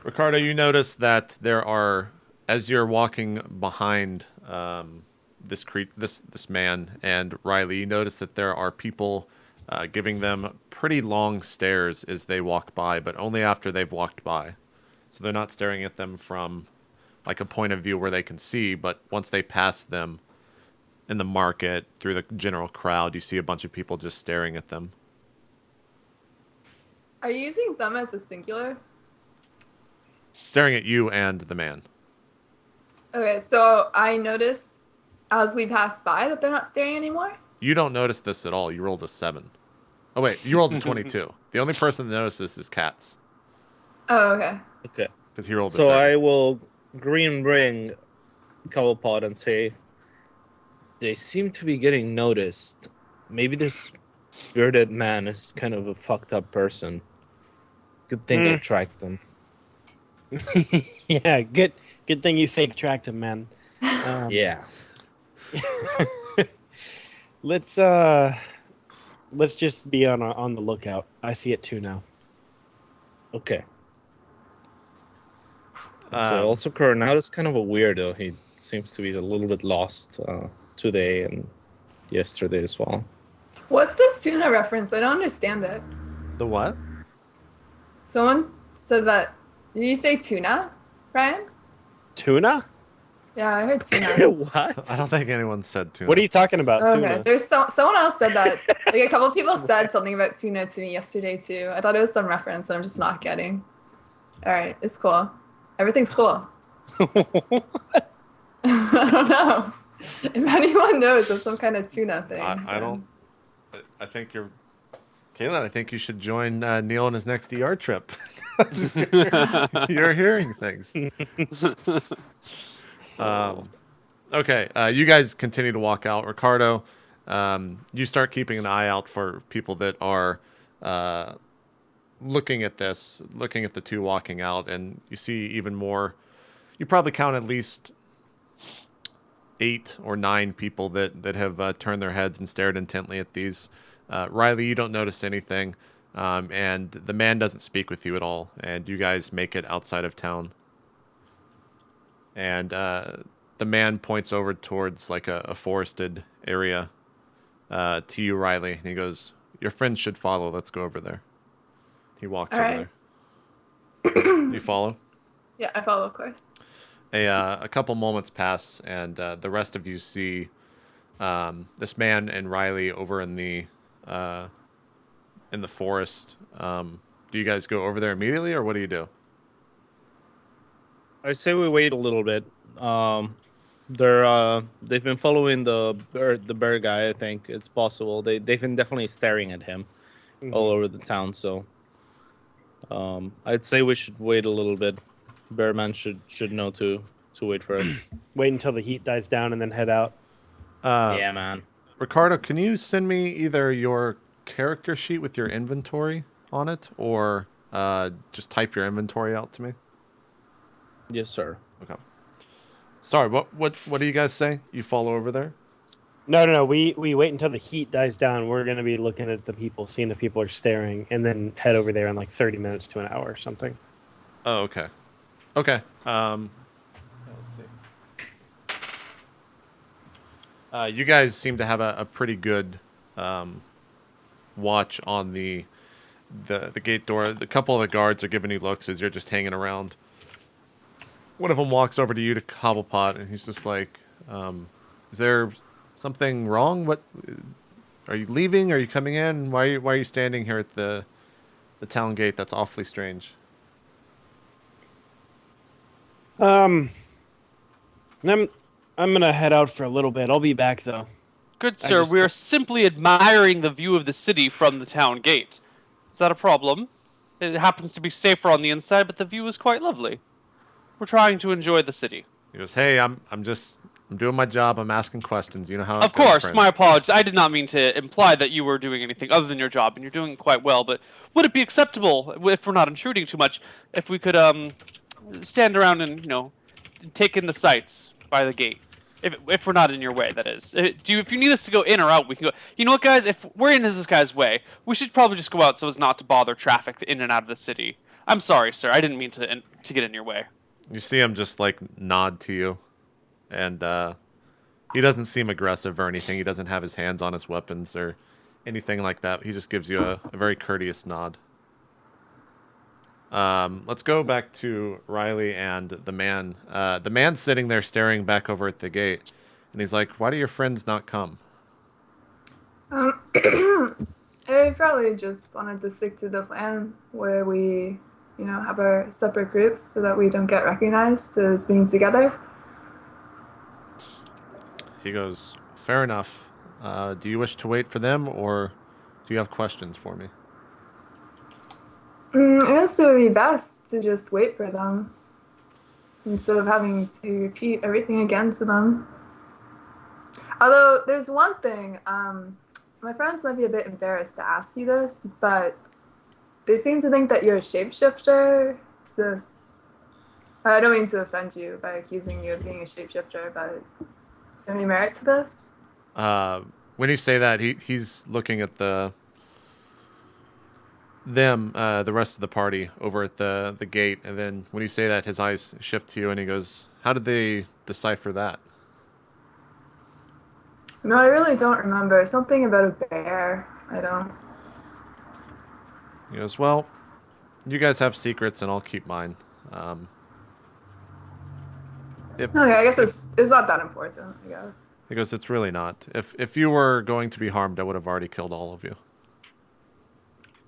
Ricardo, you notice that there are, as you're walking behind this man and Riley, you notice that there are people giving them pretty long stares as they walk by, but only after they've walked by. So they're not staring at them from like a point of view where they can see, but once they pass them in the market through the general crowd, you see a bunch of people just staring at them. Are you using them as a singular? Staring at you and the man. Okay, so I notice as we pass by that they're not staring anymore. You don't notice this at all. You rolled a 7. Oh, wait. You rolled a 22. The only person that notices this is Katz. Oh, okay. Okay. Because he rolled a So 30. I will green ring Cobblepot and say, they seem to be getting noticed. Maybe this bearded man is kind of a fucked up person. Good thing I tracked them. Yeah, good thing you fake tracked him, man. Yeah. Let's just be on the lookout. I see it too now. Okay. So also Coronado's kind of a weirdo. He seems to be a little bit lost today and yesterday as well. What's this tuna reference? I don't understand it. The what? Someone said that. Did you say tuna, Brian? Tuna? Yeah, I heard tuna. What? I don't think anyone said tuna. What are you talking about, Okay, tuna? there's someone else said that. Like a couple people said something about tuna to me yesterday too. I thought it was some reference that I'm just not getting. All right, it's cool. Everything's cool. I don't know if anyone knows of some kind of tuna thing. I don't. I think you're, Caitlin. I think you should join Neil on his next ER trip. You're hearing things. Okay, you guys continue to walk out. Ricardo, you start keeping an eye out for people that are looking at this, looking at the two walking out, and you see even more. You probably count at least 8 or 9 people that have turned their heads and stared intently at these. Riley, you don't notice anything, and the man doesn't speak with you at all, and you guys make it outside of town. And the man points over towards like a forested area to you, Riley, and he goes, "Your friends should follow. Let's go over there." He walks All over right. there. You follow? Yeah, I follow, of course. A couple moments pass, and the rest of you see this man and Riley over in the forest. Do you guys go over there immediately, or what do you do? I say we wait a little bit. They've been following the bear guy. I think it's possible they've been definitely staring at him all over the town. So I'd say we should wait a little bit. Bearman should know to wait for us. Wait until the heat dies down and then head out. Yeah, man. Ricardo, can you send me either your character sheet with your inventory on it, or just type your inventory out to me? Yes, sir. Okay. Sorry, what do you guys say? You follow over there? No. We wait until the heat dies down. We're gonna be looking at the people, seeing if people are staring, and then head over there in like 30 minutes to an hour or something. Oh, okay. Okay. Let's see. You guys seem to have a pretty good watch on the gate door. A couple of the guards are giving you looks as you're just hanging around. One of them walks over to you, to Cobblepot, and he's just like, "Is there something wrong? What? Are you leaving? Are you coming in? Why are you standing here at the town gate? That's awfully strange." I'm gonna head out for a little bit. I'll be back though. Good sir, we are simply admiring the view of the city from the town gate. Is that a problem? It happens to be safer on the inside, but the view is quite lovely. We're trying to enjoy the city. He goes, "Hey, I'm doing my job. I'm asking questions. You know how." Of course, my apologies. I did not mean to imply that you were doing anything other than your job, and you're doing it quite well. But would it be acceptable, if we're not intruding too much, if we could stand around and take in the sights by the gate? If we're not in your way, that is. If you need us to go in or out, we can go. You know what, guys? If we're in this guy's way, we should probably just go out so as not to bother traffic in and out of the city. I'm sorry, sir. I didn't mean to get in your way. You see him just like nod to you, and he doesn't seem aggressive or anything. He doesn't have his hands on his weapons or anything like that. He just gives you a very courteous nod. Let's go back to Riley and the man. The man's sitting there staring back over at the gate, and he's like, "Why do your friends not come?" I probably just wanted to stick to the plan where we, have our separate groups so that we don't get recognized as being together. He goes, "Fair enough. Do you wish to wait for them, or do you have questions for me?" I guess it would be best to just wait for them instead of having to repeat everything again to them. Although there's one thing, my friends might be a bit embarrassed to ask you this, but they seem to think that you're a shapeshifter. I don't mean to offend you by accusing you of being a shapeshifter, but is there any merit to this? When you say that, he's looking at the rest of the party over at the gate, and then when you say that, his eyes shift to you, and he goes, "How did they decipher that?" No, I really don't remember. Something about a bear. I don't. He goes, "Well, you guys have secrets, and I'll keep mine." If Okay, I guess it's not that important. I guess. he goes, it's really not. If you were going to be harmed, I would have already killed all of you.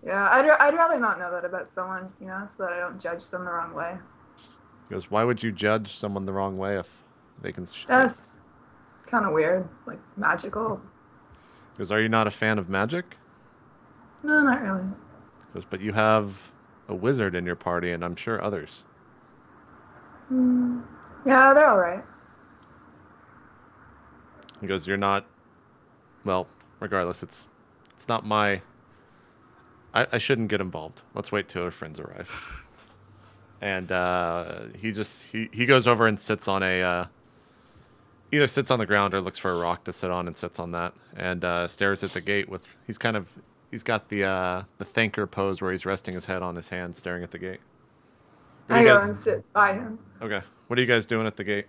Yeah, I'd rather not know that about someone, so that I don't judge them the wrong way. He goes, why would you judge someone the wrong way if they can? That's kind of weird, like magical. He goes, are you not a fan of magic? No, not really. He goes, but you have a wizard in your party, and I'm sure others. Yeah, they're all right. He goes, you're not. Well, regardless, it's not my. I shouldn't get involved. Let's wait till our friends arrive. And he goes over and sits on a either sits on the ground or looks for a rock to sit on and sits on that and stares at the gate with he's got the thinker pose where he's resting his head on his hand staring at the gate. I go and sit by him. Okay. What are you guys doing at the gate?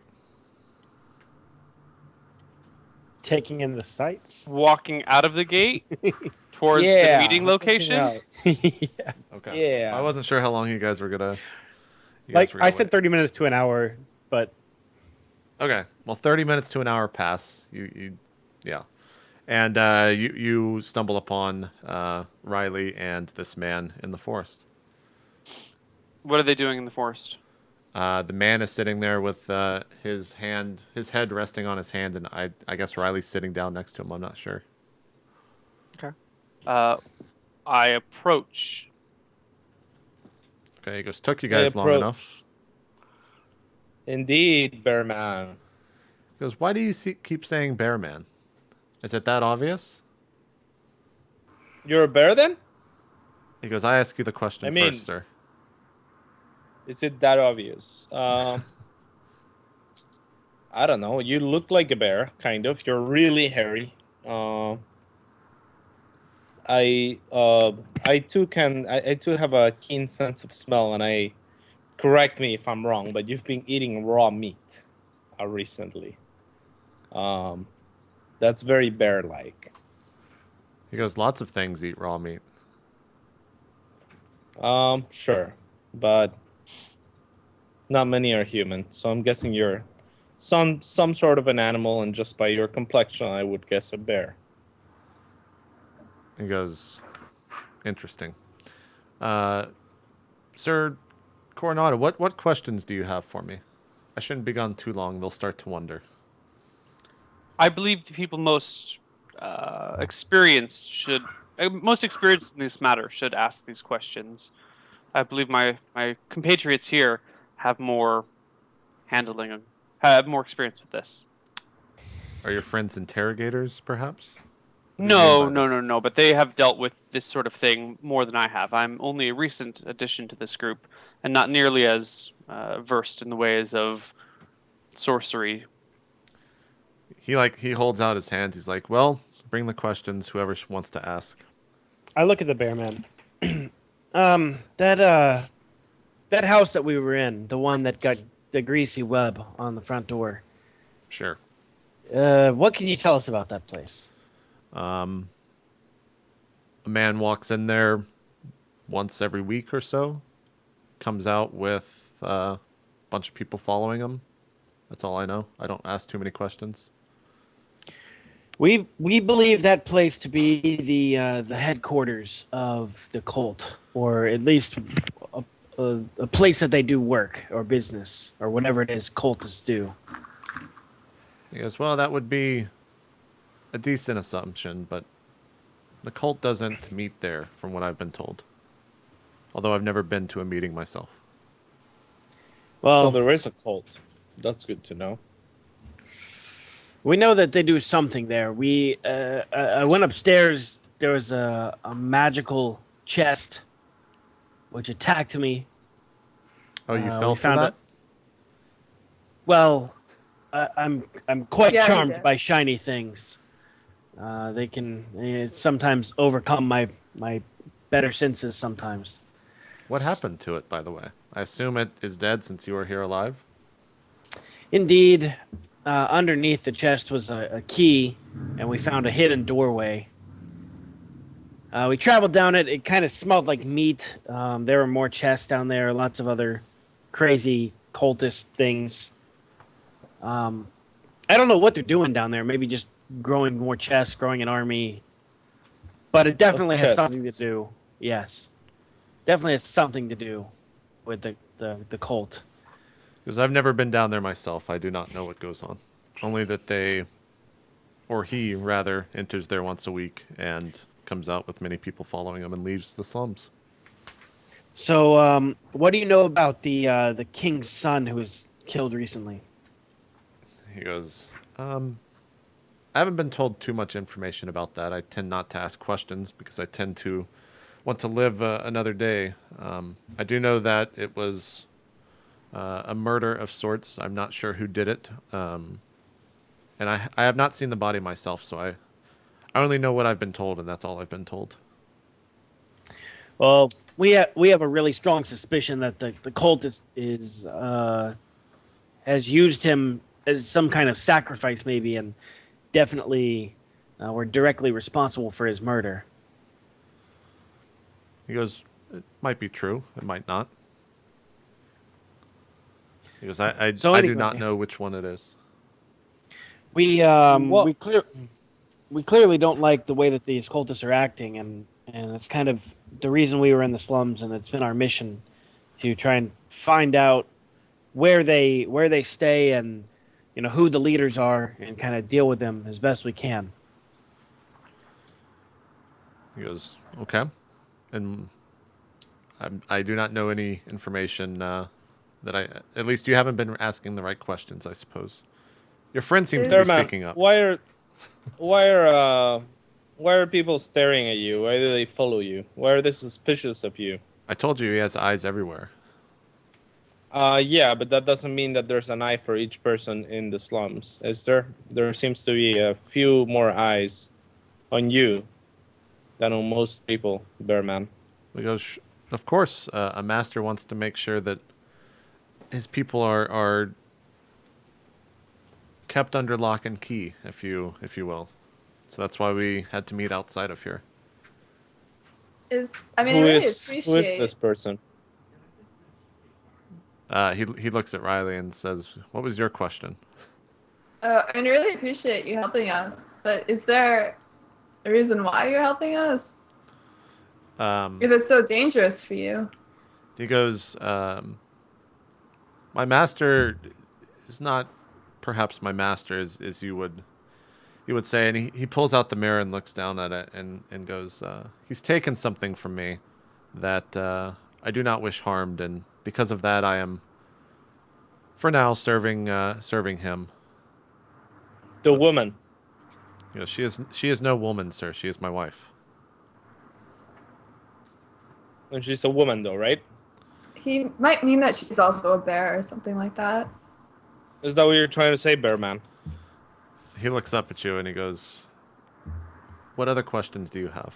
Taking in the sights. Walking out of the gate towards the Yeah. meeting location. Yeah. Okay. Yeah. I wasn't sure how long you guys were gonna. Like I said, 30 minutes to an hour, but Okay. Well, 30 minutes to an hour pass. Yeah. And you stumble upon Riley and this man in the forest. What are they doing in the forest? The man is sitting there with his head resting on his hand, and I guess Riley's sitting down next to him. I'm not sure. Okay. I approach. Okay, he goes, took you guys long approach. enough. Indeed, Bearman. He goes, why do you keep saying bear man? Is it that obvious? You're a bear then? He goes, I ask you the question I mean- first, sir. Is it that obvious? I don't know. You look like a bear, kind of. You're really hairy. I too have a keen sense of smell, and correct me if I'm wrong, but you've been eating raw meat recently. That's very bear-like. He goes, lots of things eat raw meat. Sure, but not many are human, so I'm guessing you're some sort of an animal, and just by your complexion, I would guess a bear. He goes, interesting. Sir Coronado, what questions do you have for me? I shouldn't be gone too long. They'll start to wonder. I believe the people most experienced in this matter should ask these questions. I believe my compatriots here have more experience with this. Are your friends interrogators, perhaps? No. But they have dealt with this sort of thing more than I have. I'm only a recent addition to this group, and not nearly as versed in the ways of sorcery. He holds out his hands. He's like, well, bring the questions, whoever wants to ask. I look at the bear man. That house that we were in, the one that got the greasy web on the front door. Sure. What can you tell us about that place? A man walks in there once every week or so, comes out with a bunch of people following him. That's all I know. I don't ask too many questions. We believe that place to be the headquarters of the cult, or at least a place that they do work or business or whatever it is cultists do. He goes, well, that would be a decent assumption, but the cult doesn't meet there, from what I've been told. Although I've never been to a meeting myself. Well, So there is a cult. That's good to know. we know that they do something there. I went upstairs. There was a magical chest which attacked me. Oh, you We fell for found that? Well, I'm quite Yeah, he charmed did. by shiny things. They can sometimes overcome my better senses sometimes. What happened to it, by the way? I assume it is dead since you were here alive? Indeed, underneath the chest was a key, and we found a hidden doorway. We traveled down it. It kind of smelled like meat. There were more chests down there, lots of other crazy cultist things. I don't know what they're doing down there. Maybe just growing more chests, growing an army. But it definitely has something to chests. do. Yes, definitely has something to do with the cult. Because I've never been down there myself. I do not know what goes on. Only that they, or he rather, enters there once a week and comes out with many people following him and leaves the slums. So, what do you know about the king's son who was killed recently? He goes, I haven't been told too much information about that. I tend not to ask questions because I tend to want to live another day. I do know that it was a murder of sorts. I'm not sure who did it. And I have not seen the body myself, so I only know what I've been told, and that's all I've been told. Well, we have a really strong suspicion that the cult is has used him as some kind of sacrifice, maybe, and definitely were directly responsible for his murder. He goes, it might be true. It might not. He goes, I do not anyway. know which one it is. Well- We clearly don't like the way that these cultists are acting, and it's kind of the reason we were in the slums, and it's been our mission to try and find out where they stay and who the leaders are and kind of deal with them as best we can. He goes, okay. And I do not know any information that at least you haven't been asking the right questions, I suppose. Your friend seems to be Thurman, speaking up. why are people staring at you? Why do they follow you? Why are they suspicious of you? I told you he has eyes everywhere. Yeah, but that doesn't mean that there's an eye for each person in the slums, is there? There seems to be a few more eyes on you than on most people, Bearman. He goes, of course, a master wants to make sure that his people are kept under lock and key, if you will. So that's why we had to meet outside of here. I Who really is appreciate. this person? He looks at Riley and says, "What was your question?" I really appreciate you helping us, but is there a reason why you're helping us? If it's so dangerous for you. He goes, "My master is not perhaps my master as you would say," and he pulls out the mirror and looks down at it and goes, "He's taken something from me that I do not wish harmed, and because of that, I am, for now, serving him." The woman. You know, she is no woman, sir. She is my wife. And she's a woman, though, right? He might mean that she's also a bear or something like that. Is that what you're trying to say, Bearman? He looks up at you and he goes, "What other questions do you have?"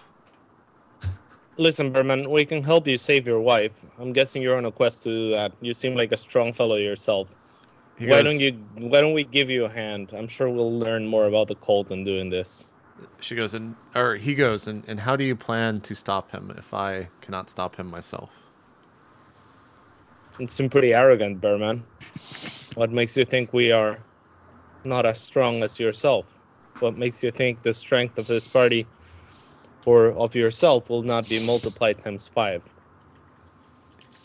Listen, Bearman, we can help you save your wife. I'm guessing you're on a quest to do that. You seem like a strong fellow yourself. He Why goes, don't we give you a hand? I'm sure we'll learn more about the cult in doing this. She goes, he goes, and how do you plan to stop him if I cannot stop him myself? You seem pretty arrogant, Bearman. What makes you think we are not as strong as yourself? What makes you think the strength of this party or of yourself will not be multiplied times 5?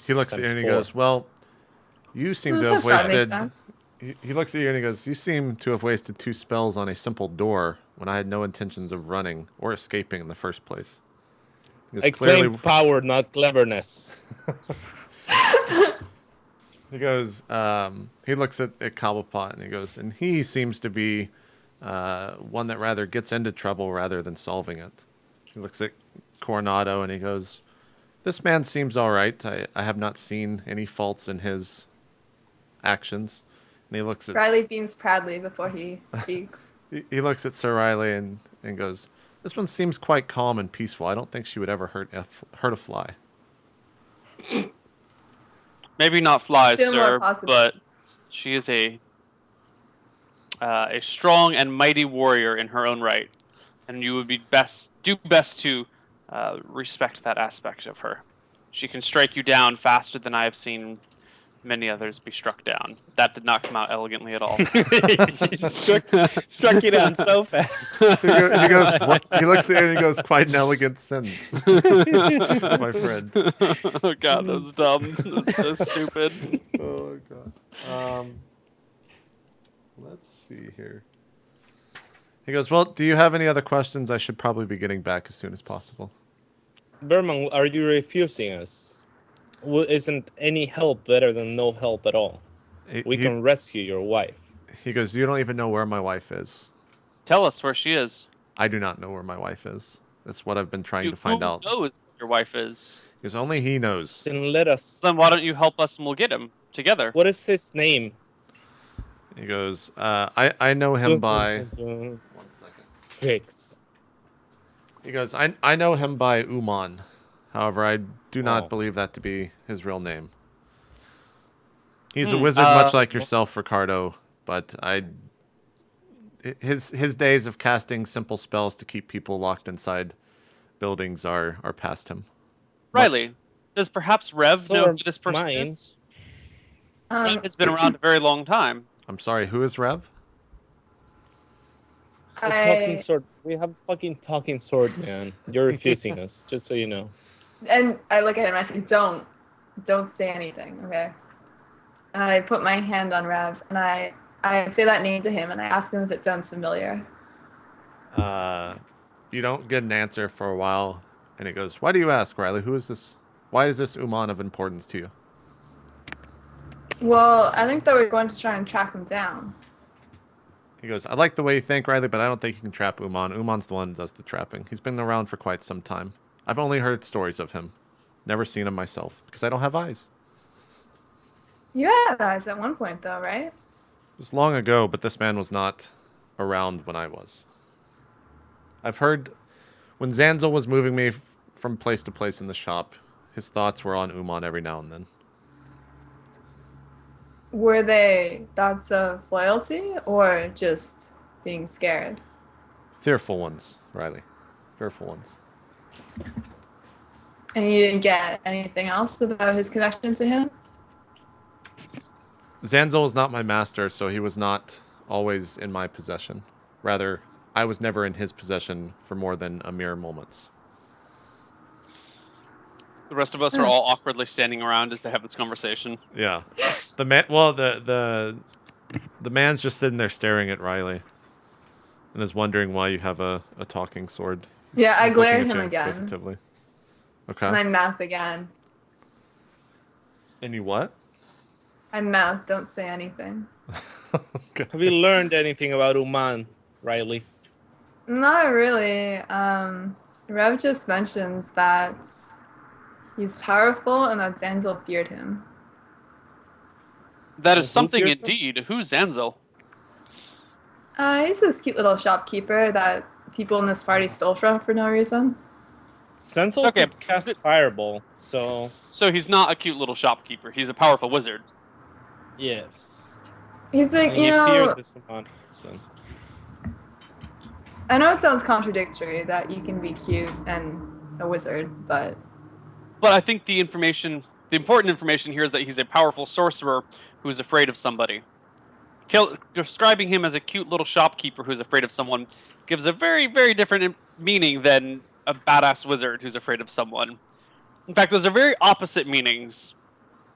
He looks at you Times and he 4. goes, "Well, you seem to have That makes wasted." sense. He looks at you and he goes, "You seem to have wasted 2 spells on a simple door when I had no intentions of running or escaping in the first place." He goes, I claim power, not cleverness. He goes, he looks at Cobblepot and he goes, and he seems to be one that rather gets into trouble rather than solving it. He looks at Coronado and he goes, "This man seems all right. I have not seen any faults in his actions." And he looks at Riley beams proudly before he speaks. he looks at Sir Riley and goes, "This one seems quite calm and peaceful. I don't think she would ever hurt a fly." Maybe not flies, Feel more sir, positive. but she is a strong and mighty warrior in her own right, and you would do best to respect that aspect of her. She can strike you down faster than I have seen many others be struck down. That did not come out elegantly at all. struck you down so fast. He goes. He looks at you and he goes, "Quite an elegant sentence, my friend." Oh god, that was dumb. That's so stupid. Oh god. Let's see here. He goes, "Well, do you have any other questions? I should probably be getting back as soon as possible." Berman, are you refusing us? Isn't any help better than no help at all? We can rescue your wife. He goes, "You don't even know where my wife is." Tell us where she is. I do not know where my wife is. That's what I've been trying to find out. Who knows where your wife is? Because only he knows. Then let us. Then why don't you help us and we'll get him together? What is his name? He goes, I know him by... 1 second. Fix. He goes, I know him by Uman. However, I do not believe that to be his real name. He's a wizard much like yourself, Ricardo, but his days of casting simple spells to keep people locked inside buildings are past him. Riley, does perhaps Rev know who this person is? It's been around a very long time. I'm sorry, who is Rev? The talking sword. We have a fucking talking sword, man. You're refusing us, just so you know. And I look at him and I say, don't say anything, okay? And I put my hand on Rev and I say that name to him and I ask him if it sounds familiar. You don't get an answer for a while, and it goes, "Why do you ask, Riley? Who is this? Why is this Uman of importance to you?" Well, I think that we're going to try and track him down. He goes, "I like the way you think, Riley, but I don't think you can trap Uman. Uman's the one who does the trapping. He's been around for quite some time. I've only heard stories of him. Never seen him myself, because I don't have eyes." You had eyes at one point, though, right? It was long ago, but this man was not around when I was. I've heard when Zanzel was moving me from place to place in the shop, his thoughts were on Uman every now and then. Were they thoughts of loyalty or just being scared? Fearful ones, Riley. Fearful ones. And you didn't get anything else about his connection to him? Zanzel was not my master, so he was not always in my possession. Rather, I was never in his possession for more than a mere moments. The rest of us are all awkwardly standing around as they have this conversation. Yeah. The man, well, the man's just sitting there staring at Riley and is wondering why you have a talking sword. Yeah, I He's glare at looking him you again. inquisitively. Okay. And I mouth again. And you what? I mouth, don't say anything. Okay. Have you learned anything about Uman, Riley? Not really. Rev just mentions that he's powerful and that Zanzel feared him. That is Who something fears him? indeed. Who's Zanzel? He's this cute little shopkeeper that people in this party stole from for no reason. Sensel Okay, could cast Fireball, so So he's not a cute little shopkeeper. He's a powerful wizard. yes. He's like, And you he know, feared this Uman person. I know it sounds contradictory that you can be cute and a wizard, but But I think the important information here is that he's a powerful sorcerer who is afraid of somebody. Describing him as a cute little shopkeeper who's afraid of someone gives a very, very different meaning than a badass wizard who's afraid of someone. In fact, those are very opposite meanings.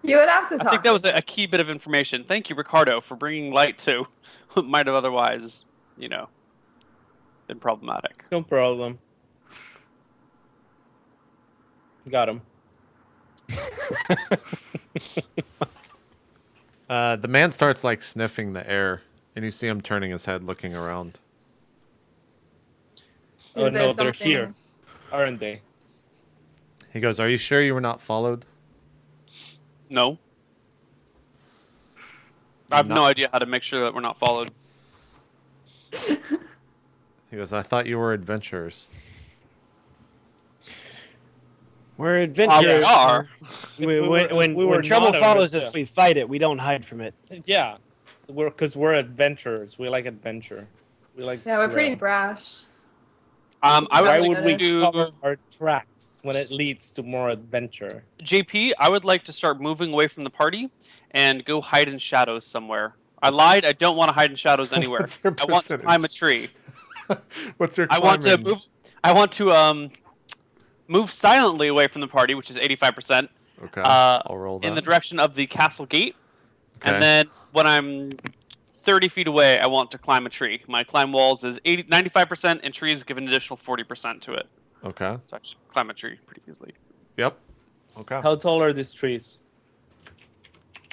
you would have to talk. I think that was a key bit of information. Thank you, Ricardo, for bringing light to what might have otherwise, been problematic. No problem. Got him. The man starts like sniffing the air, and you see him turning his head, looking around. Oh Is there no, they're something- here, aren't they? He goes, "Are you sure you were not followed?" No. I have no idea how to make sure that we're not followed. He goes, "I thought you were adventurers." We're adventurers. We are. When trouble not follows adventure- us, we fight it. We don't hide from it. Yeah, because we're adventurers. We like adventure. We like. Yeah, we're pretty thrill. brash. I Why would would like we to cover our tracks when it leads to more adventure? JP. I would like to start moving away from the party and go hide in shadows somewhere. I lied. I don't want to hide in shadows anywhere. What's your I want to climb a percentage? tree. What's your I climb want to range? move. I want to move silently away from the party, which is 85%. Okay, I'll roll that. In the direction of the castle gate, Okay. and then when I'm 30 feet away, I want to climb a tree. My climb walls is 95%, and trees give an additional 40% to it. Okay. So I should climb a tree pretty easily. Yep. Okay. How tall are these trees?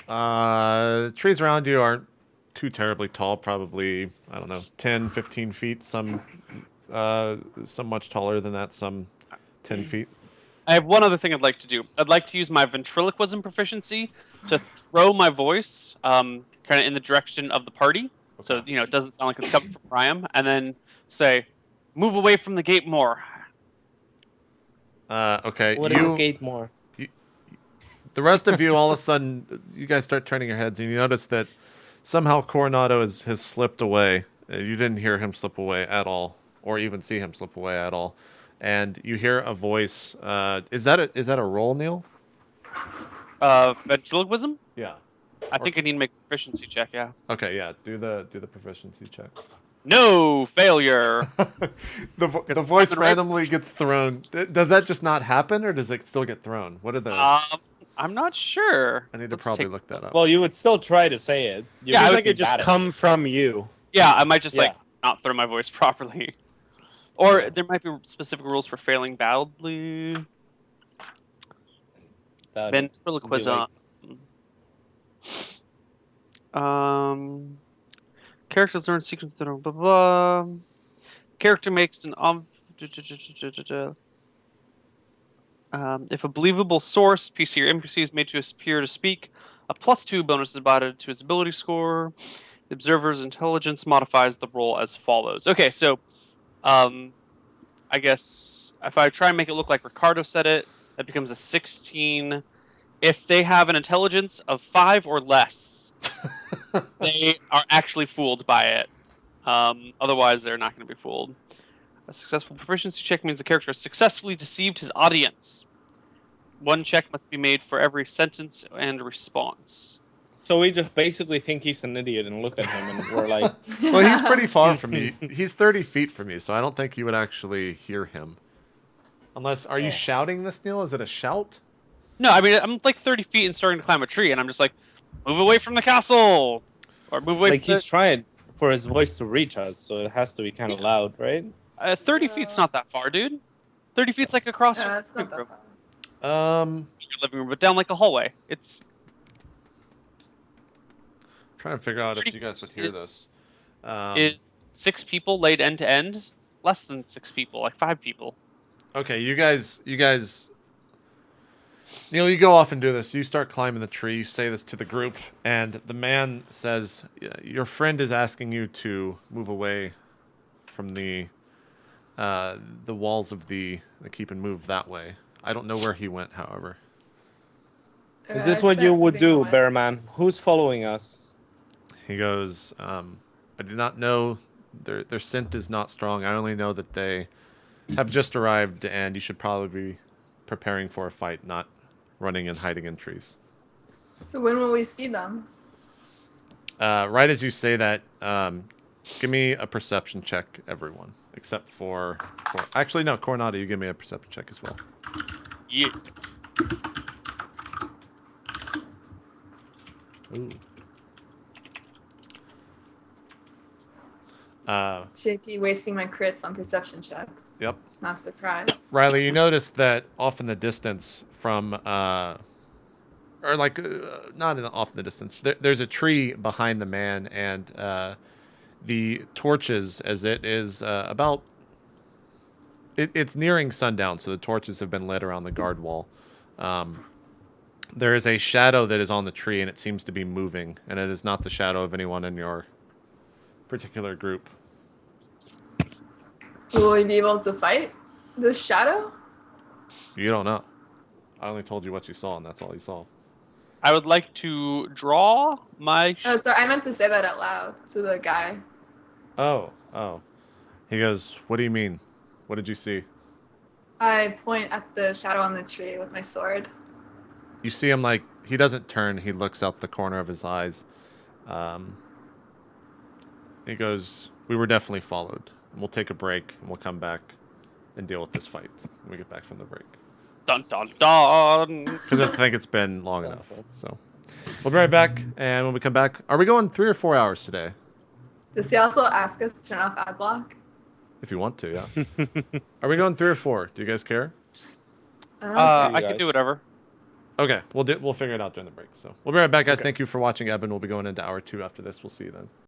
Trees around you aren't too terribly tall. Probably, I don't know, 10, 15 feet. Some much taller than that. Some 10 feet. I have one other thing I'd like to do. I'd like to use my ventriloquism proficiency to throw my voice kind of in the direction of the party. So, it doesn't sound like it's coming from where I am. And then say, move away from the gate more. Okay. What is a gate more? The rest of you, all of a sudden, you guys start turning your heads, and you notice that somehow Coronado has slipped away. You didn't hear him slip away at all, or even see him slip away at all. And you hear a voice. Is that a roll, Neil? Ventriloquism? Yeah. I think I need to make a proficiency check, yeah. Okay, yeah. Do the proficiency check. No, failure. The voice randomly gets thrown. Does that just not happen, or does it still get thrown? What are the? I'm not sure. I need to Let's probably take- look that up. Well, you would still try to say it. You Yeah, I I would think it just come from you. Yeah, I might just Yeah. not throw my voice properly. Or there might be specific rules for failing badly. Ventriloquism. Characters learn sequence. Blah, blah, blah. Character makes an if a believable source, PC or NPC is made to appear to speak, a +2 bonus is added to his ability score. The observer's intelligence modifies the roll as follows. Okay, so I guess if I try and make it look like Ricardo said it, that becomes a 16. If they have an intelligence of 5 or less, they are actually fooled by it. Otherwise, they're not going to be fooled. A successful proficiency check means the character has successfully deceived his audience. One check must be made for every sentence and response. So we just basically think he's an idiot and look at him and we're like, Well, he's pretty far from me. He's 30 feet from me, so I don't think you would actually hear him. Unless, are you shouting this, Neil? Is it a shout? No, I mean, I'm like 30 feet and starting to climb a tree, and I'm just like, move away from the castle! Or move away like from he's trying for his voice to reach us, so it has to be kind of loud, right? 30 feet's not that far, dude. 30 feet's like across Yeah, your it's not that living far. living room, but down like a hallway. It's Trying to figure out if pretty- you guys would hear this. Is 6 people laid end to end? Less than 6 people, like 5 people. Okay, you guys, Neil, you go off and do this. You start climbing the tree. You say this to the group, and the man says, "Your friend is asking you to move away from the walls of the keep and move that way." I don't know where he went, however. Is this what you would do, Bearman? Who's following us? He goes, "I do not know. Their scent is not strong. I only know that they have just arrived, and you should probably be preparing for a fight, not running and hiding in trees." So when will we see them? Right as you say that, give me a perception check, everyone, except for actually no, Coronado, you give me a perception check as well. Yeah. Ooh. JP wasting my crits on perception checks. Yep. Not surprised. Riley, you notice that off in the distance from, or like, off in the distance, there's a tree behind the man, and the torches, as it is about, it's nearing sundown, so the torches have been lit around the guard wall. There is a shadow that is on the tree, and it seems to be moving, and it is not the shadow of anyone in your particular group. Will we be able to fight this shadow? You don't know. I only told you what you saw, and that's all you saw. I would like to draw my... Oh, sorry, I meant to say that out loud to the guy. Oh. He goes, "What do you mean? What did you see? I point at the shadow on the tree with my sword. You see him like he doesn't turn. He looks out the corner of his eyes. He goes, "We were definitely followed. We'll take a break and we'll come back and deal with this fight when we get back from the break." Dun dun dun. Because I think it's been long enough. So we'll be right back. And when we come back, are we going 3 or 4 hours today? Does he also ask us to turn off ad block? If you want to, yeah. Are we going 3 or 4? Do you guys care? I don't know. I can do whatever. Okay, we'll figure it out during the break. So we'll be right back, guys. Okay. Thank you for watching, Ehbon. We'll be going into hour 2 after this. We'll see you then.